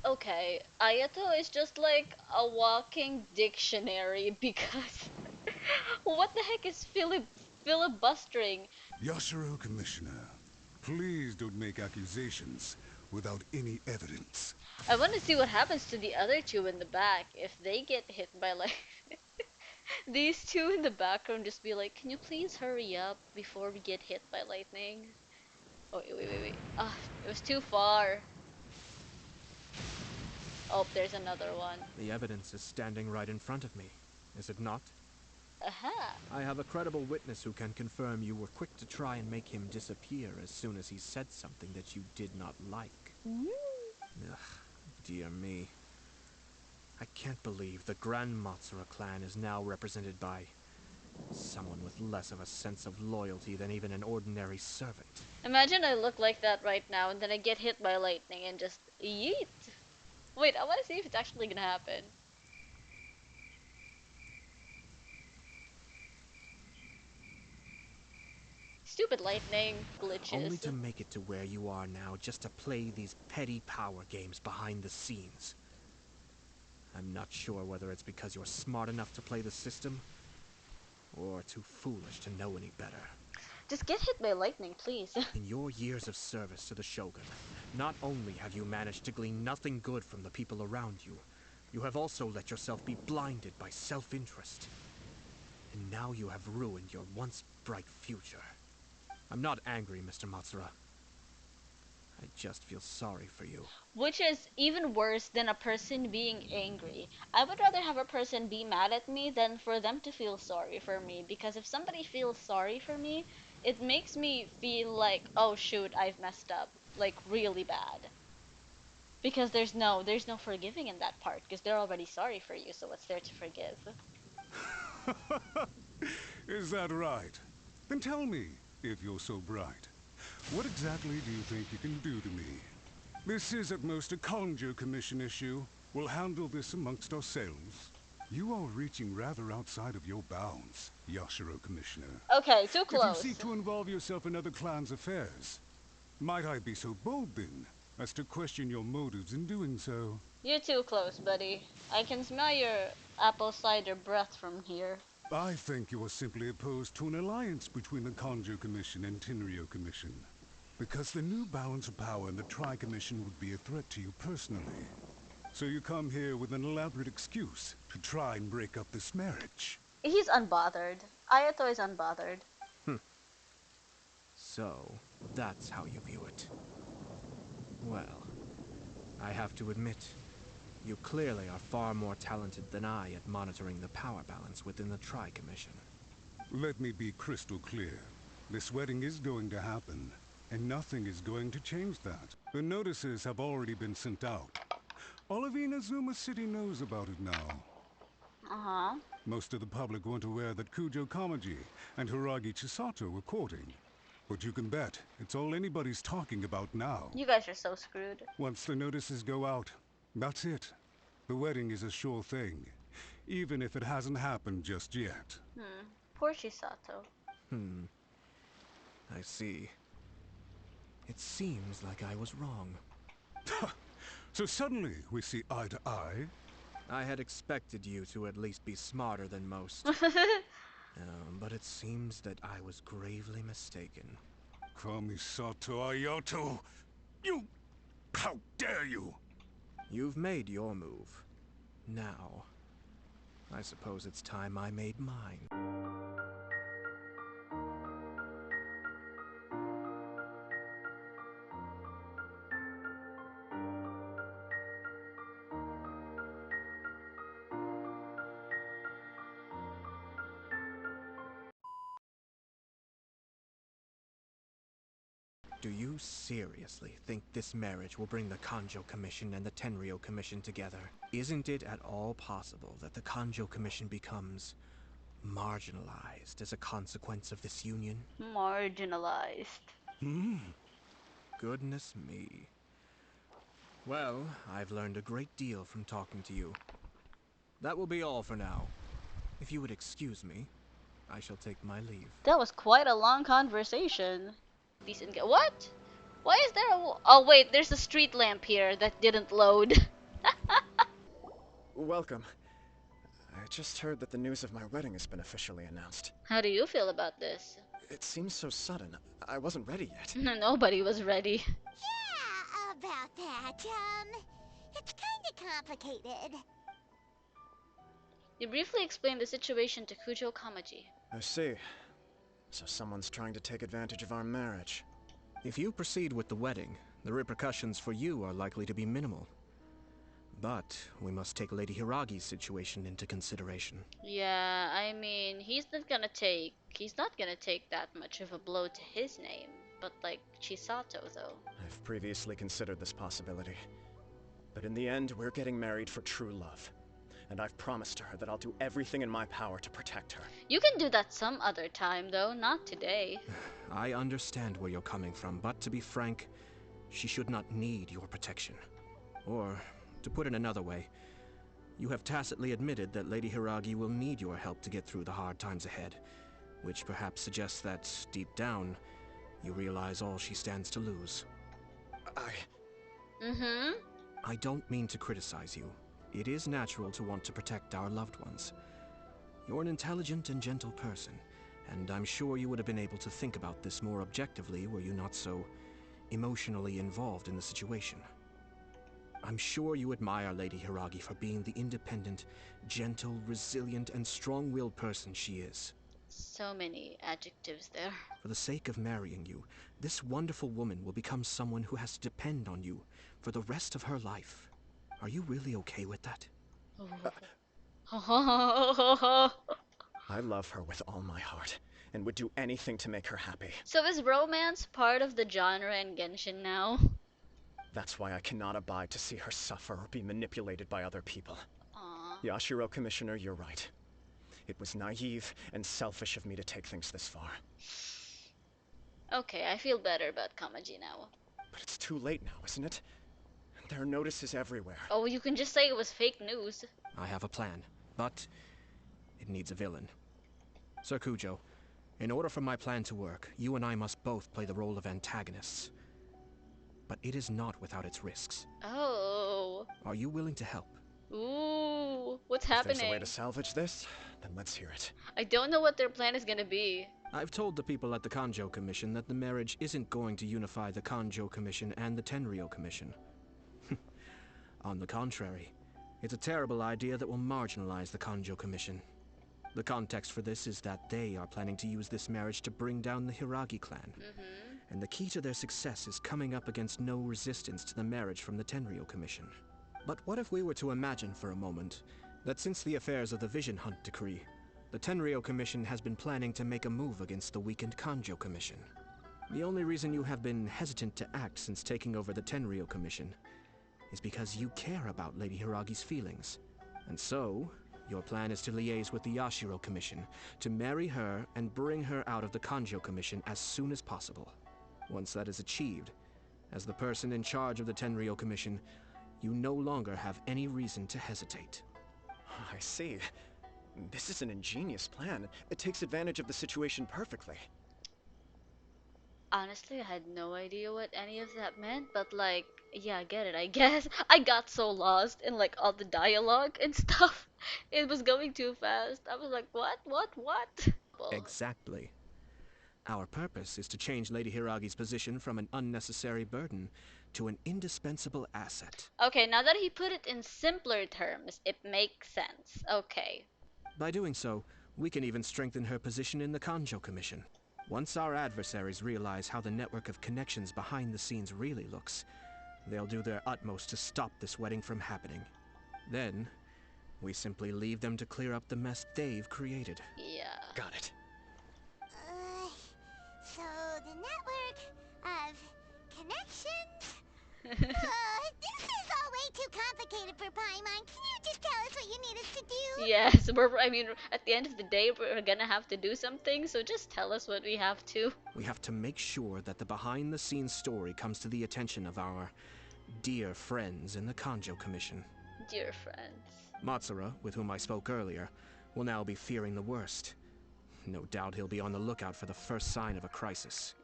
S2: Okay, Ayato is just like a walking dictionary because what the heck is filibustering?
S8: Yashiro Commissioner, please don't make accusations without any evidence.
S2: I want to see what happens to the other two in the back if they get hit by like these two in the background. Just be like, can you please hurry up before we get hit by lightning? Oh wait. Ah, it was too far. Oh, there's another one.
S3: The evidence is standing right in front of me, is it not?
S2: Aha.
S3: I have a credible witness who can confirm you were quick to try and make him disappear as soon as he said something that you did not like. Ugh, dear me. I can't believe the Grand Matsura clan is now represented by someone with less of a sense of loyalty than even an ordinary servant.
S2: Imagine I look like that right now and then I get hit by lightning and just yeet. Wait, I want to see if it's actually gonna happen. Stupid lightning glitches.
S3: Only to make it to where you are now just to play these petty power games behind the scenes. I'm not sure whether it's because you're smart enough to play the system or too foolish to know any better.
S2: Just get hit by lightning, please.
S3: In your years of service to the Shogun, not only have you managed to glean nothing good from the people around you, you have also let yourself be blinded by self-interest. And now you have ruined your once bright future. I'm not angry, Mr. Matsura. I just feel sorry for you.
S2: Which is even worse than a person being angry. I would rather have a person be mad at me than for them to feel sorry for me. Because if somebody feels sorry for me, it makes me feel like, oh shoot, I've messed up. Like, really bad. Because there's no forgiving in that part. Because they're already sorry for you, so what's there to forgive?
S8: Is that right? Then tell me, if you're so bright, what exactly do you think you can do to me? This is at most a Kanjo Commission issue. We'll handle this amongst ourselves. You are reaching rather outside of your bounds, Yashiro Commissioner.
S2: Okay, too close.
S8: If you seek to involve yourself in other clans' affairs, might I be so bold then, as to question your motives in doing so?
S2: You're too close, buddy. I can smell your apple cider breath from here.
S8: I think you are simply opposed to an alliance between the Kanjo Commission and Tenryo Commission. Because the new balance of power in the Tri-Commission would be a threat to you personally. So you come here with an elaborate excuse to try and break up this marriage.
S2: He's unbothered. Ayato is unbothered.
S3: So, that's how you view it. Well, I have to admit, you clearly are far more talented than I at monitoring the power balance within the Tri-Commission.
S8: Let me be crystal clear. This wedding is going to happen, and nothing is going to change that. The notices have already been sent out. All of Inazuma City knows about it now. Most of the public weren't aware that Kujo Kamaji and Hiragi Chisato were courting. But you can bet, it's all anybody's talking about now.
S2: You guys are so screwed.
S8: Once the notices go out, that's it. The wedding is a sure thing, even if it hasn't happened just yet.
S2: Poor Chisato.
S3: I see. It seems like I was wrong.
S8: So suddenly we see eye to eye?
S3: I had expected you to at least be smarter than most. But it seems that I was gravely mistaken.
S8: Kamisatoayato! You... How dare you!
S3: You've made your move. Now, I suppose it's time I made mine. Do you seriously think this marriage will bring the Kanjo Commission and the Tenryou Commission together? Isn't it at all possible that the Kanjo Commission becomes marginalized as a consequence of this union?
S2: Marginalized.
S3: Goodness me. Well, I've learned a great deal from talking to you. That will be all for now. If you would excuse me, I shall take my leave.
S2: That was quite a long conversation. Decent. What? Why is there a? Oh wait, there's a street lamp here that didn't load.
S7: Welcome. I just heard that the news of my wedding has been officially announced.
S2: How do you feel about this?
S7: It seems so sudden. I wasn't ready yet.
S2: Nobody was ready.
S1: Yeah, about that, it's kinda complicated.
S2: You briefly explained the situation to Kujo Kamaji.
S7: I see. So someone's trying to take advantage of our marriage.
S3: If you proceed with the wedding, the repercussions for you are likely to be minimal. But we must take Lady Hiragi's situation into consideration.
S2: Yeah, I mean, he's not gonna take that much of a blow to his name. But like Chisato though.
S7: I've previously considered this possibility. But in the end, we're getting married for true love. And I've promised her that I'll do everything in my power to protect her.
S2: You can do that some other time though, not today.
S3: I understand where you're coming from, but to be frank, she should not need your protection. Or, to put it another way, you have tacitly admitted that Lady Hiragi will need your help to get through the hard times ahead, which perhaps suggests that, deep down, you realize all she stands to lose. I don't mean to criticize you. It is natural to want to protect our loved ones. You're an intelligent and gentle person, and I'm sure you would have been able to think about this more objectively were you not so emotionally involved in the situation. I'm sure you admire Lady Hiragi for being the independent, gentle, resilient, and strong-willed person she is.
S2: So many adjectives there.
S3: For the sake of marrying you, this wonderful woman will become someone who has to depend on you for the rest of her life. Are you really okay with that?
S7: I love her with all my heart, and would do anything to make her happy.
S2: So is romance part of the genre in Genshin now?
S7: That's why I cannot abide to see her suffer or be manipulated by other people.
S2: Aww.
S7: Yashiro, Commissioner, you're right. It was naive and selfish of me to take things this far.
S2: Okay, I feel better about Kamaji now.
S7: But it's too late now, isn't it? There are notices everywhere.
S2: Oh, you can just say it was fake news.
S3: I have a plan, but it needs a villain. Sir Kujo, in order for my plan to work, you and I must both play the role of antagonists. But it is not without its risks.
S2: Oh.
S3: Are you willing to help?
S2: Ooh, what's happening?
S7: If there's a way to salvage this, then let's hear it.
S2: I don't know what their plan is gonna be.
S3: I've told the people at the Kanjo Commission that the marriage isn't going to unify the Kanjo Commission and the Tenryou Commission. On the contrary, it's a terrible idea that will marginalize the Kanjo Commission. The context for this is that they are planning to use this marriage to bring down the Hiragi clan. And the key to their success is coming up against no resistance to the marriage from the Tenryou Commission. But what if we were to imagine for a moment that since the affairs of the Vision Hunt Decree, the Tenryou Commission has been planning to make a move against the weakened Kanjo Commission? The only reason you have been hesitant to act since taking over the Tenryou Commission is because you care about Lady Hiragi's feelings. And so, your plan is to liaise with the Yashiro Commission, to marry her and bring her out of the Kanjo Commission as soon as possible. Once that is achieved, as the person in charge of the Tenryou Commission, you no longer have any reason to hesitate.
S7: I see. This is an ingenious plan. It takes advantage of the situation perfectly.
S2: Honestly, I had no idea what any of that meant, but like, yeah, I get it, I guess. I got so lost in like all the dialogue and stuff. It was going too fast. I was like, what?
S3: Exactly. Our purpose is to change Lady Hiragi's position from an unnecessary burden to an indispensable asset.
S2: Okay, now that he put it in simpler terms, it makes sense. Okay.
S3: By doing so, we can even strengthen her position in the Kanjo Commission. Once our adversaries realize how the network of connections behind the scenes really looks, they'll do their utmost to stop this wedding from happening. Then, we simply leave them to clear up the mess they've created.
S2: Yeah.
S7: Got it.
S1: So the network of connections? This is all way too complicated for Paimon. Can you just tell us what you need us to do?
S2: Yes, I mean, at the end of the day, we're gonna have to do something, so just tell us what we have to.
S3: We have to make sure that the behind-the-scenes story comes to the attention of our dear friends in the Kanjo Commission.
S2: Dear friends.
S3: Matsura, with whom I spoke earlier, will now be fearing the worst. No doubt he'll be on the lookout for the first sign of a crisis.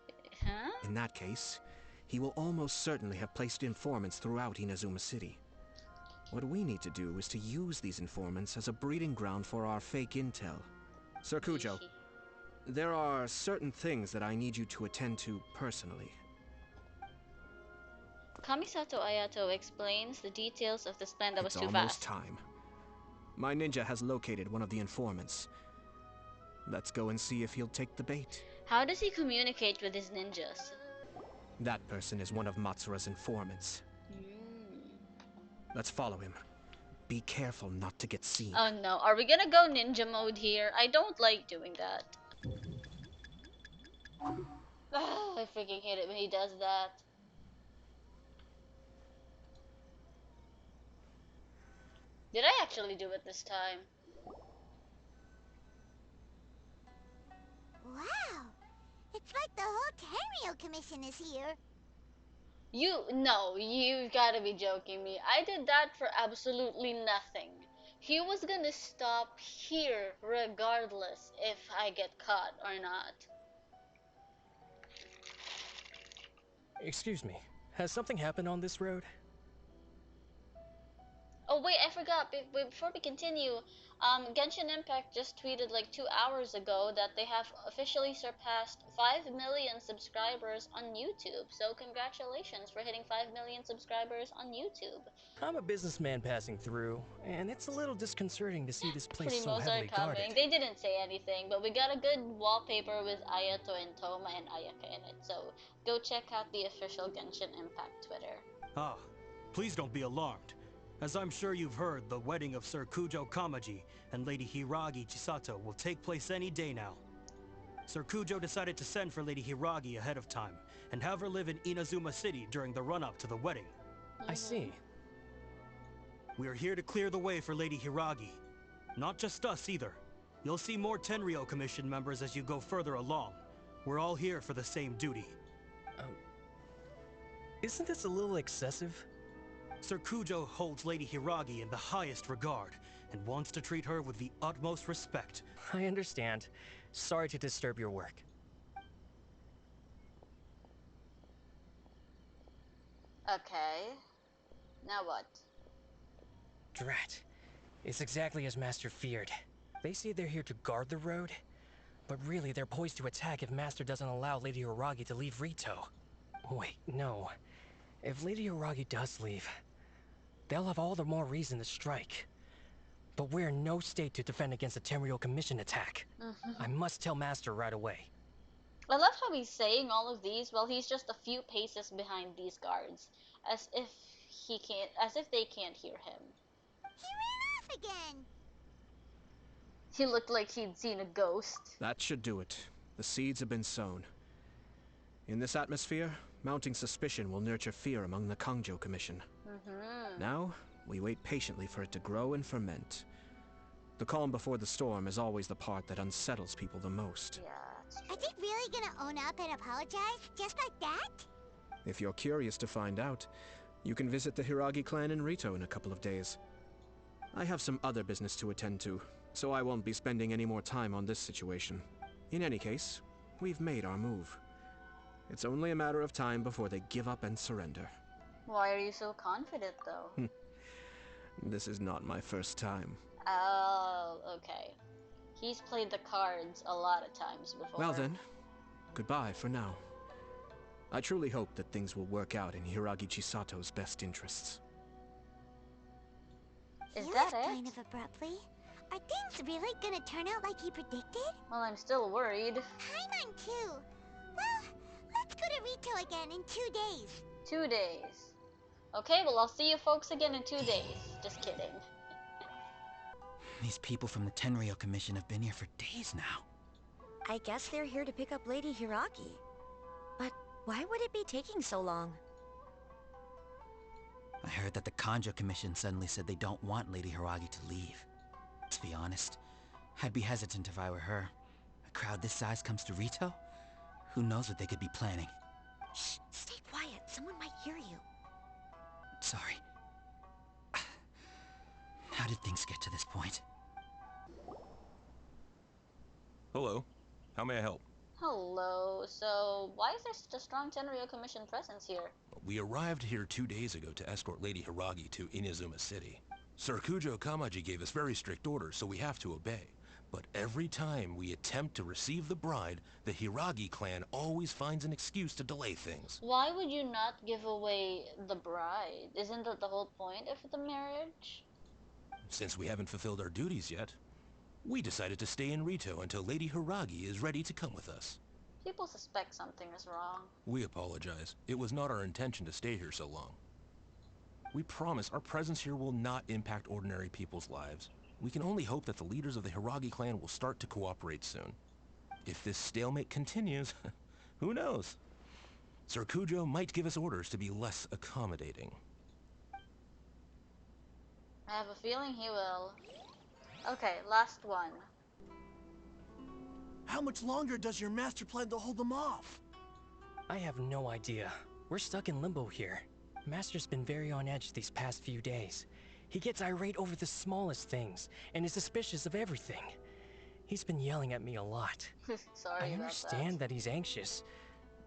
S2: Huh?
S3: In that case, he will almost certainly have placed informants throughout Inazuma City. What we need to do is to use these informants as a breeding ground for our fake intel. Sir Kujo, there are certain things that I need you to attend to personally.
S2: Kamisatoayato explains the details of this plan that was
S3: It's
S2: too
S3: almost
S2: fast.
S3: time. My ninja has located one of the informants. Let's go and see if he'll take the bait.
S2: How does he communicate with his ninjas?
S3: That person is one of Matsura's informants. Let's follow him. Be careful not to get seen.
S2: Oh no, are we gonna go ninja mode here? I don't like doing that. I freaking hate it when he does that. Did I actually do it this time?
S1: Wow. It's like the whole Tenryou Commission is here.
S2: No, you've gotta be joking me. I did that for absolutely nothing. He was gonna stop here regardless if I get caught or not.
S6: Excuse me, has something happened on this road?
S2: Oh wait, I forgot. Before we continue, Genshin Impact just tweeted like 2 hours ago that they have officially surpassed 5 million subscribers on YouTube. So congratulations for hitting 5 million subscribers on YouTube.
S6: I'm a businessman passing through, and it's a little disconcerting to see this place so
S2: Primos are
S6: heavily
S2: coming.
S6: guarded.
S2: They didn't say anything, but we got a good wallpaper with Ayato and Toma and Ayaka in it. So go check out the official Genshin Impact Twitter.
S13: Ah, please don't be alarmed. As I'm sure you've heard, the wedding of Sir Kujo Kamaji and Lady Hiragi Chisato will take place any day now. Sir Kujo decided to send for Lady Hiragi ahead of time and have her live in Inazuma City during the run-up to the wedding.
S6: I see.
S13: We are here to clear the way for Lady Hiragi. Not just us either. You'll see more Tenryou Commission members as you go further along. We're all here for the same duty.
S6: Isn't this a little excessive?
S13: Sir Kujo holds Lady Hiragi in the highest regard and wants to treat her with the utmost respect.
S6: I understand. Sorry to disturb your work.
S2: Okay. Now what?
S6: Drat. It's exactly as Master feared. They say they're here to guard the road, but really they're poised to attack if Master doesn't allow Lady Hiragi to leave Rito. Wait, no. If Lady Hiragi does leave, they'll have all the more reason to strike. But we're in no state to defend against a Tenryou Commission attack. I must tell Master right away.
S2: I love how he's saying all of these while he's just a few paces behind these guards, as if they can't hear him.
S1: He ran off again.
S2: He looked like he'd seen a ghost.
S3: That should do it. The seeds have been sown. In this atmosphere, mounting suspicion will nurture fear among the Kanjo Commission. Now, we wait patiently for it to grow and ferment. The calm before the storm is always the part that unsettles people the most.
S1: Are they really gonna own up and apologize, just like that?
S3: If you're curious to find out, you can visit the Hiragi clan in Rito in a couple of days. I have some other business to attend to, so I won't be spending any more time on this situation. In any case, we've made our move. It's only a matter of time before they give up and surrender.
S2: Why are you so confident, though?
S3: This is not my first time.
S2: Oh, okay. He's played the cards a lot of times before.
S3: Well then, goodbye for now. I truly hope that things will work out in Hiragi Chisato's best interests.
S2: Is
S1: He
S2: that
S1: left
S2: it?
S1: kind of abruptly. Are things really gonna turn out like he predicted?
S2: Well, I'm still worried.
S1: Paimon too. Well, let's go to Rito again in 2 days.
S2: 2 days. Okay, well, I'll see you folks again in 2 days. Just kidding.
S14: These people from the Tenryou Commission have been here for days now.
S12: I guess they're here to pick up Lady Hiragi. But Why would it be taking so long?
S14: I heard that the Kanjo Commission suddenly said they don't want Lady Hiragi to leave. To be honest, I'd be hesitant if I were her. A crowd this size comes to Rito? Who knows what they could be planning?
S12: Shh, stay quiet. Someone might hear you.
S14: Sorry. How did things get to this point?
S11: Hello. How may I help?
S2: Hello. So, why is there such a strong Tenryou Commission presence here?
S15: We arrived here 2 days ago to escort Lady Hiragi to Inazuma City. Sir Kujo Kamaji gave us very strict orders, so we have to obey. But every time we attempt to receive the bride, the Hiragi clan always finds an excuse to delay things.
S2: Why would you not give away the bride? Isn't that the whole point of the marriage?
S15: Since we haven't fulfilled our duties yet, we decided to stay in Rito until Lady Hiragi is ready to come with us.
S2: People suspect something is wrong.
S15: We apologize. It was not our intention to stay here so long. We promise our presence here will not impact ordinary people's lives. We can only hope that the leaders of the Hiragi clan will start to cooperate soon. If this stalemate continues, who knows? Sir Kujo might give us orders to be less accommodating.
S2: I have a feeling he will. Okay, last one.
S16: How much longer does your master plan to hold them off?
S6: I have no idea. We're stuck in limbo here. Master's been very on edge these past few days. He gets irate over the smallest things, and is suspicious of everything. He's been yelling at me a lot.
S2: Sorry
S6: I
S2: about
S6: understand that he's anxious,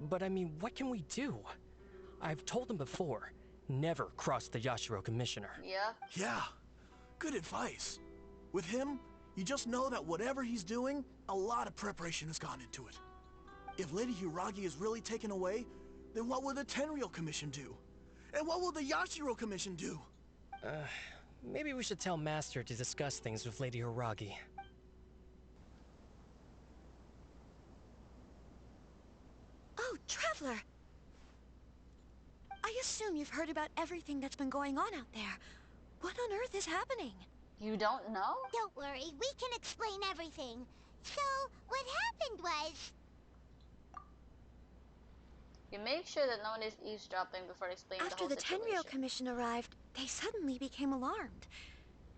S6: but I mean, what can we do? I've told him before, never cross the Yashiro Commissioner.
S2: Yeah.
S16: Yeah, good advice. With him, you just know that whatever he's doing, a lot of preparation has gone into it. If Lady Hiragi is really taken away, then what will the Tenryou Commission do? And what will the Yashiro Commission do?
S6: Maybe we should tell Master to discuss things with Lady Hiragi.
S12: Oh, Traveler! I assume you've heard about everything that's been going on out there. What on earth is happening?
S2: You don't know?
S1: Don't worry, we can explain everything. So, what happened was...
S2: You make sure that no one is eavesdropping before explaining
S12: After
S2: the
S12: the
S2: whole situation.
S12: Tenryou Commission arrived, they suddenly became alarmed.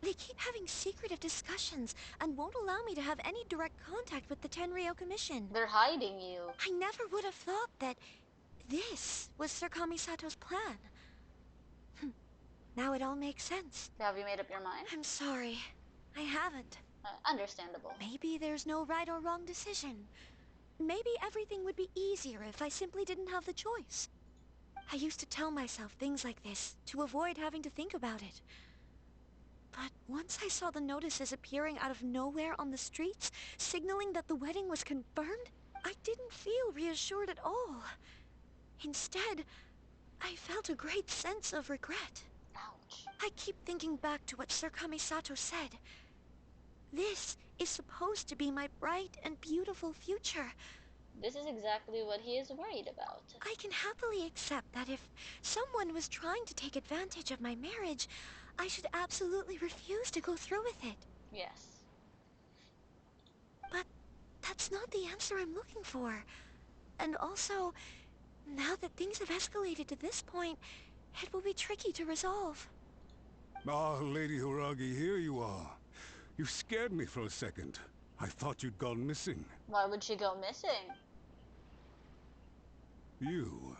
S12: They keep having secretive discussions and won't allow me to have any direct contact with the Tenryou Commission.
S2: They're hiding you.
S12: I never would have thought that this was Sir Kamisato's plan. Now it all makes sense.
S2: Have you made up your mind?
S12: I'm sorry. I haven't.
S2: Understandable.
S12: Maybe there's no right or wrong decision. Maybe everything would be easier if I simply didn't have the choice. I used to tell myself things like this to avoid having to think about it. But once I saw the notices appearing out of nowhere on the streets, signaling that the wedding was confirmed, I didn't feel reassured at all. Instead, I felt a great sense of regret.
S2: Ouch.
S12: I keep thinking back to what Sir Kamisato said. This is supposed to be my bright and beautiful future.
S2: This is exactly what he is worried about.
S12: I can happily accept that if someone was trying to take advantage of my marriage, I should absolutely refuse to go through with it.
S2: Yes.
S12: But that's not the answer I'm looking for. And also, now that things have escalated to this point, it will be tricky to resolve.
S8: Ah, Lady Hiragi, here you are. You scared me for a second. I thought you'd gone missing.
S2: Why would she go missing?
S8: You.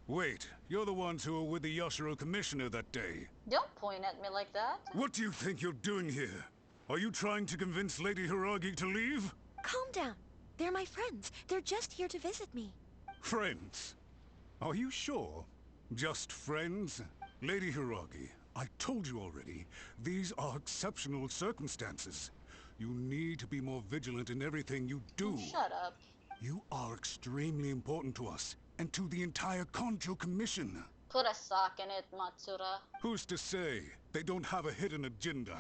S8: Wait, you're the ones who were with the Yashiro Commissioner that day.
S2: Don't point at me like that.
S8: What do you think you're doing here? Are you trying to convince Lady Hiragi to leave?
S12: Calm down. They're my friends. They're just here to visit me.
S8: Friends? Are you sure? Just friends? Lady Hiragi, I told you already, these are exceptional circumstances. You need to be more vigilant in everything you do.
S2: Oh, shut up.
S8: You are extremely important to us, and to the entire Kanjo Commission.
S2: Put a sock in it, Matsura.
S8: Who's to say they don't have a hidden agenda?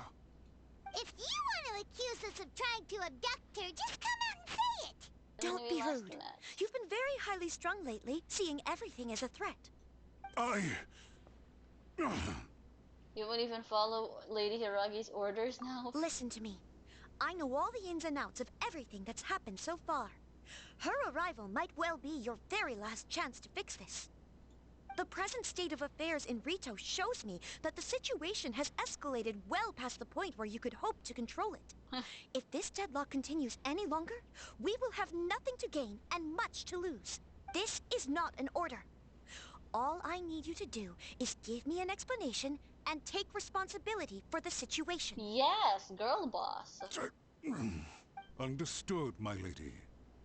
S1: If you want to accuse us of trying to abduct her, just come out and say it!
S12: Don't be rude. You've been very highly strung lately, seeing everything as a threat.
S2: You won't even follow Lady Hiragi's orders now?
S12: Listen to me. I know all the ins and outs of everything that's happened so far. Her arrival might well be your very last chance to fix this. The present state of affairs in Rito shows me that the situation has escalated well past the point where you could hope to control it. If this deadlock continues any longer, we will have nothing to gain and much to lose. This is not an order. All I need you to do is give me an explanation and take responsibility for the situation.
S2: Yes, girl boss.
S8: Understood, my lady.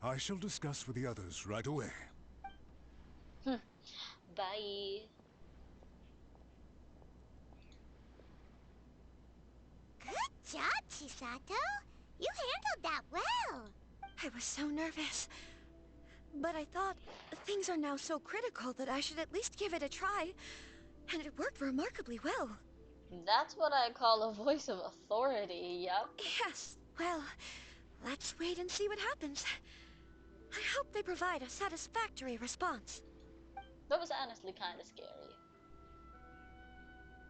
S8: I shall discuss with the others right away.
S2: Bye.
S1: Good job, Chisato. You handled that well.
S12: I was so nervous. But I thought, things are now so critical that I should at least give it a try. And it worked remarkably well.
S2: That's what I call a voice of authority, yep.
S12: Yes, well, let's wait and see what happens. I hope they provide a satisfactory response.
S2: That was honestly kind of scary.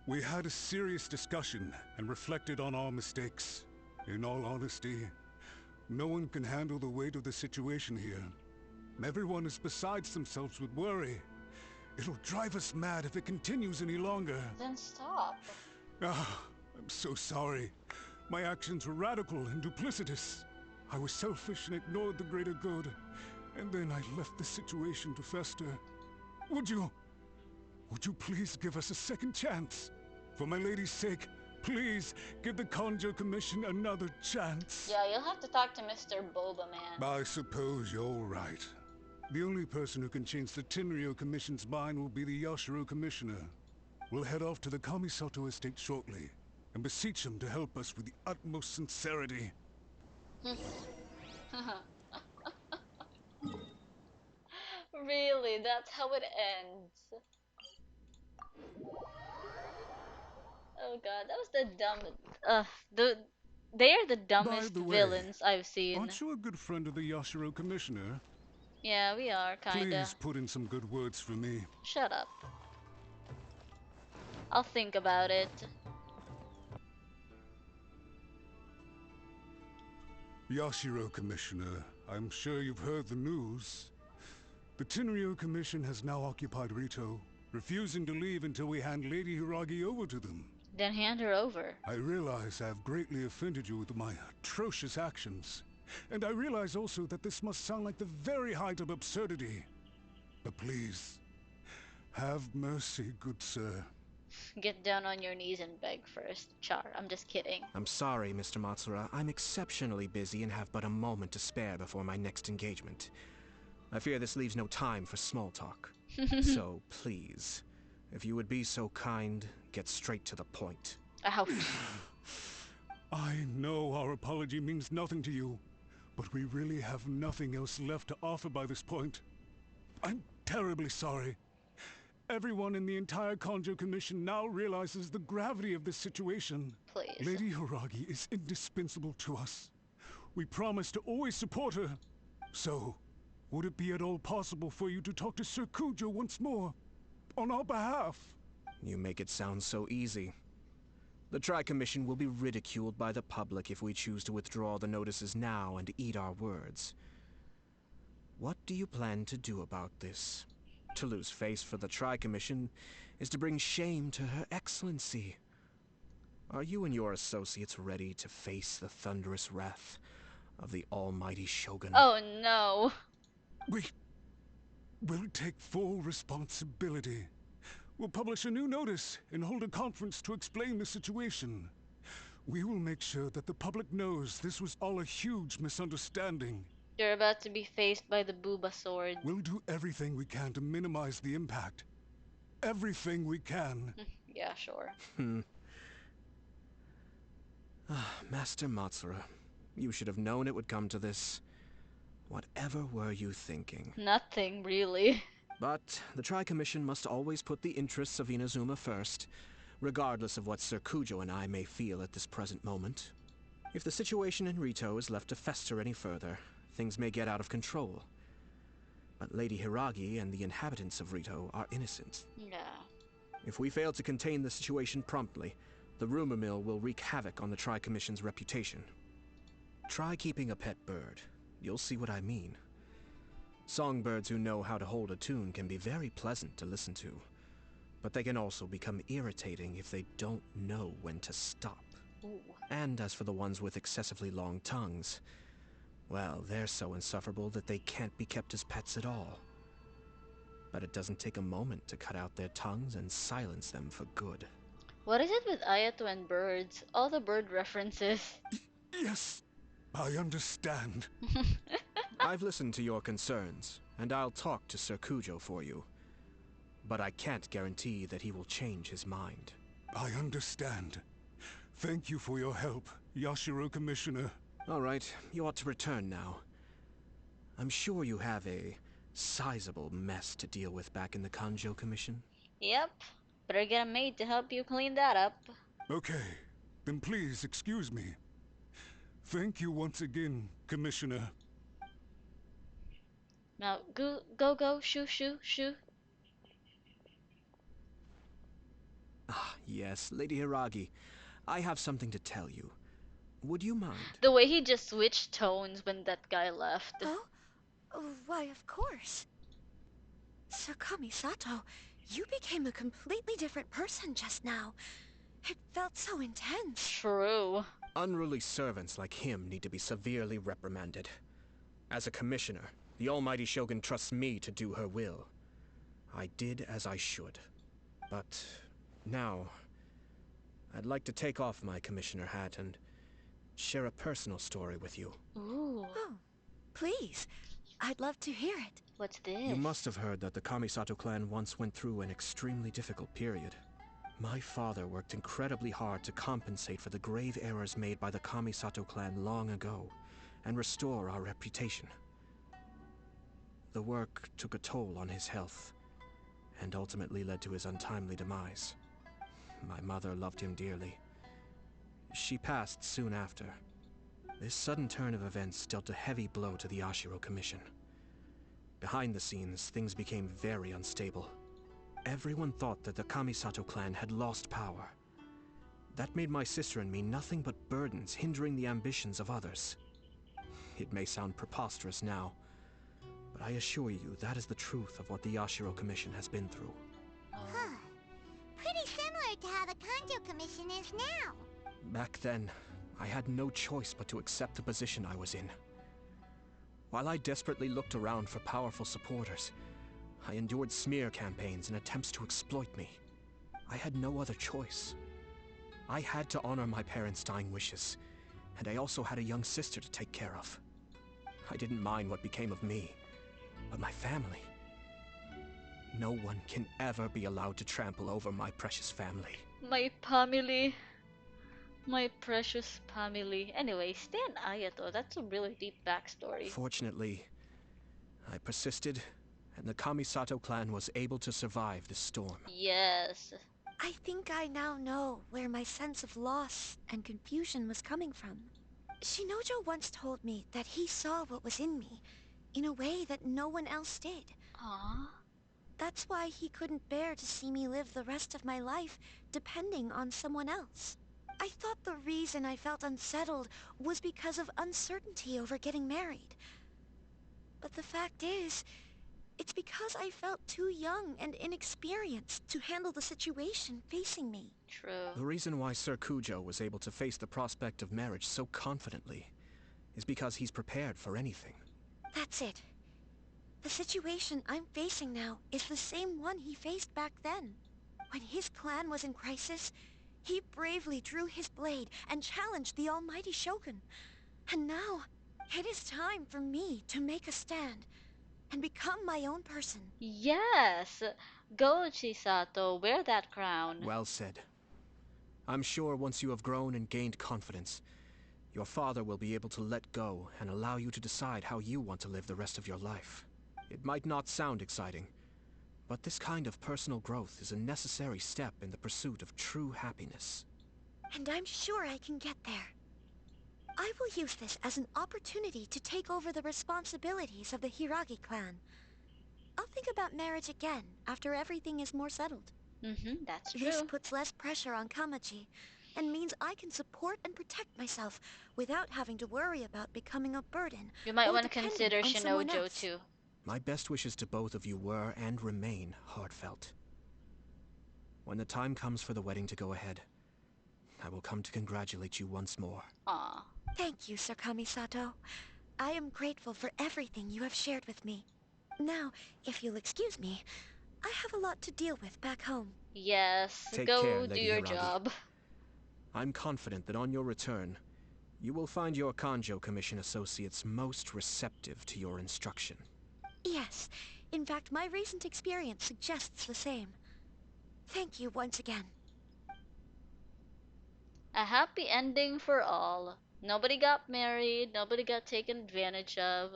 S8: We had a serious discussion and reflected on our mistakes. In all honesty, no one can handle the weight of the situation here. Everyone is besides themselves with worry. It'll drive us mad if it continues any longer.
S2: Then stop.
S8: I'm so sorry. My actions were radical and duplicitous. I was selfish and ignored the greater good. And then I left the situation to fester. Would you please give us a second chance? For my lady's sake, please give the Conjo Commission another chance.
S2: Yeah, you'll have to talk to Mr. Boba, man.
S8: I suppose you're right. The only person who can change the Tenryo Commission's mind will be the Yashiro Commissioner. We'll head off to the Kamisato estate shortly, and beseech him to help us with the utmost sincerity.
S2: Really, that's how it ends. Oh god, that was the dumbest. They are the dumbest
S8: By the way,
S2: villains I've seen.
S8: Aren't you a good friend of the Yashiro Commissioner?
S2: Yeah, we are, kinda.
S8: Please put in some good words for me.
S2: Shut up. I'll think about it.
S8: Yashiro Commissioner, I'm sure you've heard the news. The Tenryo Commission has now occupied Rito, refusing to leave until we hand Lady Hiragi over to them.
S2: Then hand her over.
S8: I realize I have greatly offended you with my atrocious actions. And I realize also that this must sound like the very height of absurdity. But please, have mercy, good sir.
S2: Get down on your knees and beg first. Char, I'm just kidding.
S3: I'm sorry, Mr. Matsura. I'm exceptionally busy and have but a moment to spare before my next engagement. I fear this leaves no time for small talk. So, please, if you would be so kind, get straight to the point.
S2: Ouch.
S8: I know our apology means nothing to you, but we really have nothing else left to offer by this point. I'm terribly sorry. Everyone in the entire Conjo Commission now realizes the gravity of this situation.
S2: Please.
S8: Lady Hiragi is indispensable to us. We promise to always support her. So, would it be at all possible for you to talk to Sir Kujo once more? On our behalf?
S3: You make it sound so easy. The Tri-Commission will be ridiculed by the public if we choose to withdraw the notices now and eat our words. What do you plan to do about this? To lose face for the Tri-Commission is to bring shame to Her Excellency. Are you and your associates ready to face the thunderous wrath of the almighty Shogun?
S2: Oh no.
S8: We'll take full responsibility. We'll publish a new notice and hold a conference to explain the situation. We will make sure that the public knows this was all a huge misunderstanding.
S2: You're about to be faced by the Booba sword.
S8: We'll do everything we can to minimize the impact. Everything we can.
S2: Yeah, sure.
S3: Master Matsura, you should have known it would come to this. Whatever were you thinking?
S2: Nothing, really.
S3: But the Tri-Commission must always put the interests of Inazuma first, regardless of what Sir Kujo and I may feel at this present moment. If the situation in Rito is left to fester any further, things may get out of control. But Lady Hiragi and the inhabitants of Rito are innocent.
S2: Yeah.
S3: If we fail to contain the situation promptly, the rumor mill will wreak havoc on the Tri-Commission's reputation. Try keeping a pet bird. You'll see what I mean. Songbirds who know how to hold a tune can be very pleasant to listen to, but they can also become irritating if they don't know when to stop.
S2: Ooh.
S3: And as for the ones with excessively long tongues, well, they're so insufferable that they can't be kept as pets at all. But it doesn't take a moment to cut out their tongues and silence them for good.
S2: What is it with Ayato and birds? All the bird references.
S8: Yes, I understand.
S3: I've listened to your concerns, and I'll talk to Sir Kujo for you. But I can't guarantee that he will change his mind.
S8: I understand. Thank you for your help, Yashiro Commissioner.
S3: All right, you ought to return now. I'm sure you have a sizable mess to deal with back in the Kanjo Commission.
S2: Yep. Better get a maid to help you clean that up.
S8: Okay, then please excuse me. Thank you once again, Commissioner.
S2: Now, go, shoo, shoo, shoo.
S3: Ah, yes, Lady Hiragi. I have something to tell you. Would you mind?
S2: The way he just switched tones when that guy left.
S12: Oh? Why, of course. Sir Kamisato, you became a completely different person just now. It felt so intense.
S2: True.
S3: Unruly servants like him need to be severely reprimanded. As a commissioner, the almighty Shogun trusts me to do her will. I did as I should. But now, I'd like to take off my commissioner hat and share a personal story with you.
S2: Ooh.
S12: Oh, please. I'd love to hear it.
S2: What's this?
S3: You must have heard that the Kamisato clan once went through an extremely difficult period. My father worked incredibly hard to compensate for the grave errors made by the Kamisato clan long ago, and restore our reputation. The work took a toll on his health, and ultimately led to his untimely demise. My mother loved him dearly. She passed soon after. This sudden turn of events dealt a heavy blow to the Ashiro Commission. Behind the scenes, things became very unstable. Everyone thought that the Kamisato clan had lost power. That made my sister and me nothing but burdens, hindering the ambitions of others. It may sound preposterous now, but I assure you that is the truth of what the Yashiro Commission has been through.
S1: Huh. Pretty similar to how the Kanjo Commission is now.
S3: Back then, I had no choice but to accept the position I was in. While I desperately looked around for powerful supporters, I endured smear campaigns and attempts to exploit me. I had no other choice. I had to honor my parents' dying wishes, and I also had a young sister to take care of. I didn't mind what became of me, but my family. No one can ever be allowed to trample over my precious family.
S2: My family. My precious family. Anyway, Stan Ayato, that's a really deep backstory.
S3: Fortunately, I persisted, and the Kamisato clan was able to survive this storm.
S2: Yes.
S12: I think I now know where my sense of loss and confusion was coming from. Shinojo once told me that he saw what was in me, in a way that no one else did.
S2: Aww.
S12: That's why he couldn't bear to see me live the rest of my life depending on someone else. I thought the reason I felt unsettled was because of uncertainty over getting married. But the fact is, it's because I felt too young and inexperienced to handle the situation facing me.
S2: True.
S3: The reason why Sir Kujo was able to face the prospect of marriage so confidently is because he's prepared for anything.
S12: That's it. The situation I'm facing now is the same one he faced back then. When his clan was in crisis, he bravely drew his blade and challenged the almighty Shogun. And now, it is time for me to make a stand and become my own person.
S2: Yes! Go, Chisato, wear that crown.
S3: Well said. I'm sure once you have grown and gained confidence, your father will be able to let go and allow you to decide how you want to live the rest of your life. It might not sound exciting, but this kind of personal growth is a necessary step in the pursuit of true happiness.
S12: And I'm sure I can get there. I will use this as an opportunity to take over the responsibilities of the Hiragi clan. I'll think about marriage again after everything is more settled.
S2: That's true.
S12: This puts less pressure on Kamaji, and means I can support and protect myself without having to worry about becoming a burden.
S2: You might
S12: or
S2: want to
S12: dependent
S2: consider
S12: on someone
S2: Shinojo
S12: else.
S2: too.
S3: My best wishes to both of you were and remain heartfelt. When the time comes for the wedding to go ahead, I will come to congratulate you once more.
S2: Aw.
S12: Thank you, Sir Kamisato. I am grateful for everything you have shared with me. Now, if you'll excuse me, I have a lot to deal with back home.
S2: Yes,
S3: Take
S2: go
S3: care,
S2: do
S3: Lady
S2: your
S3: Hiragi.
S2: job.
S3: I'm confident that on your return, you will find your Kanjo Commission associates most receptive to your instruction.
S12: Yes, in fact, my recent experience suggests the same. Thank you once again.
S2: A happy ending for all. Nobody got married, nobody got taken advantage of.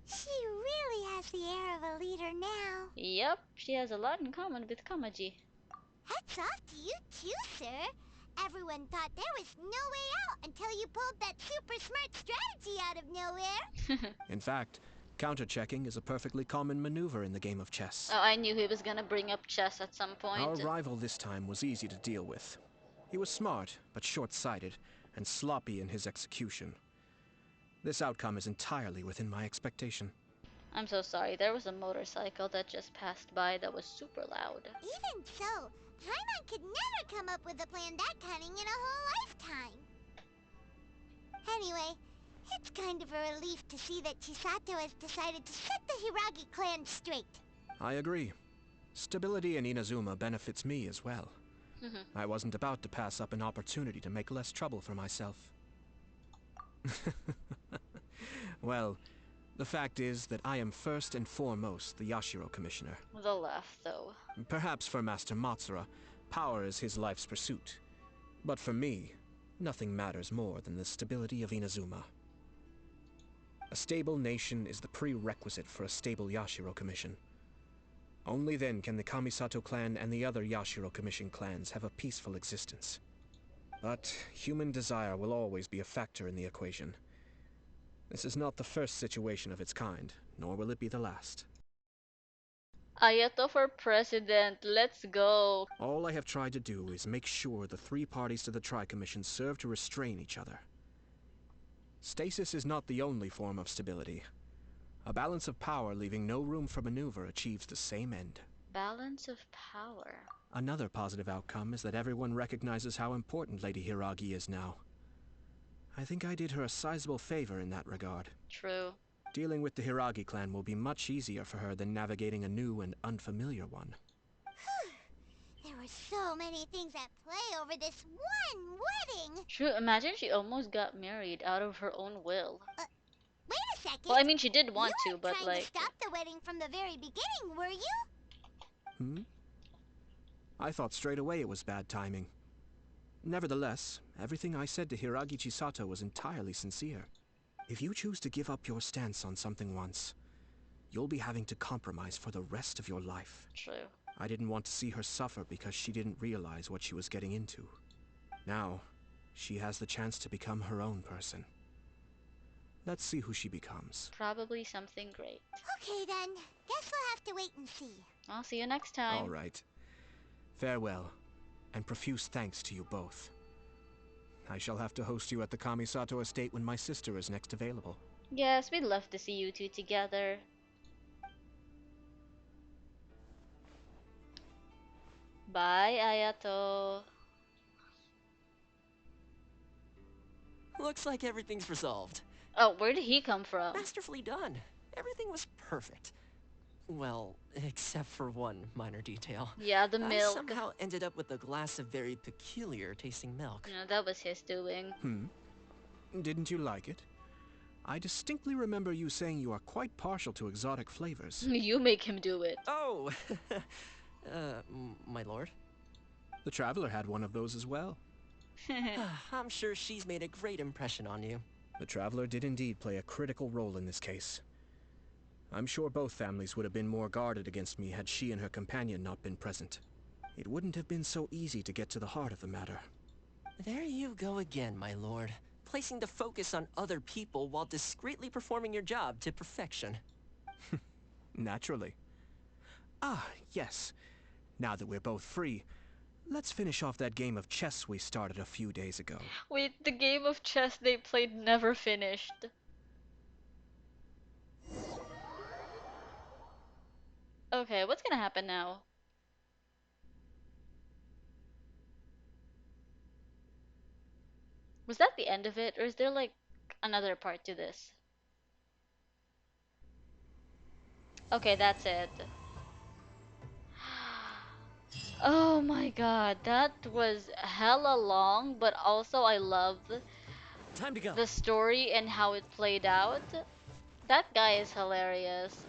S1: She really has the air of a leader now.
S2: Yep, she has a lot in common with Kamaji.
S1: Hats off to you too, sir. Everyone thought there was no way out until you pulled that super smart strategy out of nowhere.
S3: In fact, counter-checking is a perfectly common maneuver in the game of chess.
S2: Oh, I knew he was gonna bring up chess at some point.
S3: Our rival this time was easy to deal with. He was smart, but short-sighted, and sloppy in his execution. This outcome is entirely within my expectation.
S2: I'm so sorry, there was a motorcycle that just passed by that was super loud.
S1: Even so, Paimon could never come up with a plan that cunning in a whole lifetime. Anyway, it's kind of a relief to see that Chisato has decided to set the Hiragi clan straight.
S3: I agree. Stability in Inazuma benefits me as well. I wasn't about to pass up an opportunity to make less trouble for myself. Well, the fact is that I am first and foremost the Yashiro Commissioner.
S2: The laugh, though.
S3: Perhaps for Master Matsura, power is his life's pursuit. But for me, nothing matters more than the stability of Inazuma. A stable nation is the prerequisite for a stable Yashiro Commission. Only then can the Kamisato clan and the other Yashiro Commission clans have a peaceful existence. But human desire will always be a factor in the equation. This is not the first situation of its kind, nor will it be the last.
S2: Ayato for president, let's go.
S3: All I have tried to do is make sure the three parties to the Tri-Commission serve to restrain each other. Stasis is not the only form of stability. A balance of power leaving no room for maneuver achieves the same end.
S2: Balance of power.
S3: Another positive outcome is that everyone recognizes how important Lady Hiragi is now. I think I did her a sizable favor in that regard.
S2: True.
S3: Dealing with the Hiragi clan will be much easier for her than navigating a new and unfamiliar one.
S1: There were so many things at play over this one wedding.
S2: True, imagine she almost got married out of her own will.
S1: Wait a second.
S2: Well, I mean, she did want
S1: You
S2: to, but
S1: trying
S2: like...
S1: to stop the wedding from the very beginning, were you?
S3: I thought straight away it was bad timing. Nevertheless, everything I said to Hiragi Chisato was entirely sincere. If you choose to give up your stance on something once, you'll be having to compromise for the rest of your life.
S2: True.
S3: I didn't want to see her suffer because she didn't realize what she was getting into. Now, she has the chance to become her own person. Let's see who she becomes.
S2: Probably something great.
S1: Okay then, guess we'll have to wait and see.
S2: I'll see you next time.
S3: All right. Farewell, and profuse thanks to you both. I shall have to host you at the Kamisato estate when my sister is next available.
S2: Yes, we'd love to see you two together. Bye, Ayato.
S5: Looks like everything's resolved.
S2: Oh, where did he come from?
S5: Masterfully done. Everything was perfect. Well, except for one minor detail.
S2: Yeah, the
S5: I
S2: milk.
S5: somehow ended up with a glass of very peculiar tasting milk.
S2: No, that was his doing.
S3: Didn't you like it? I distinctly remember you saying you are quite partial to exotic flavors.
S2: You make him do it.
S5: Oh, my lord.
S3: The Traveler had one of those as well.
S5: I'm sure she's made a great impression on you.
S3: The Traveler did indeed play a critical role in this case. I'm sure both families would have been more guarded against me had she and her companion not been present. It wouldn't have been so easy to get to the heart of the matter.
S5: There you go again, my lord. Placing the focus on other people while discreetly performing your job to perfection.
S3: Naturally. Ah, yes. Now that we're both free, let's finish off that game of chess we started a few days ago.
S2: Wait, the game of chess they played never finished. Okay, what's gonna happen now? Was that the end of it, or is there like another part to this? Okay, that's it. Oh my god, that was hella long, but also I love
S5: Time to go.
S2: the story and how it played out. That guy is hilarious.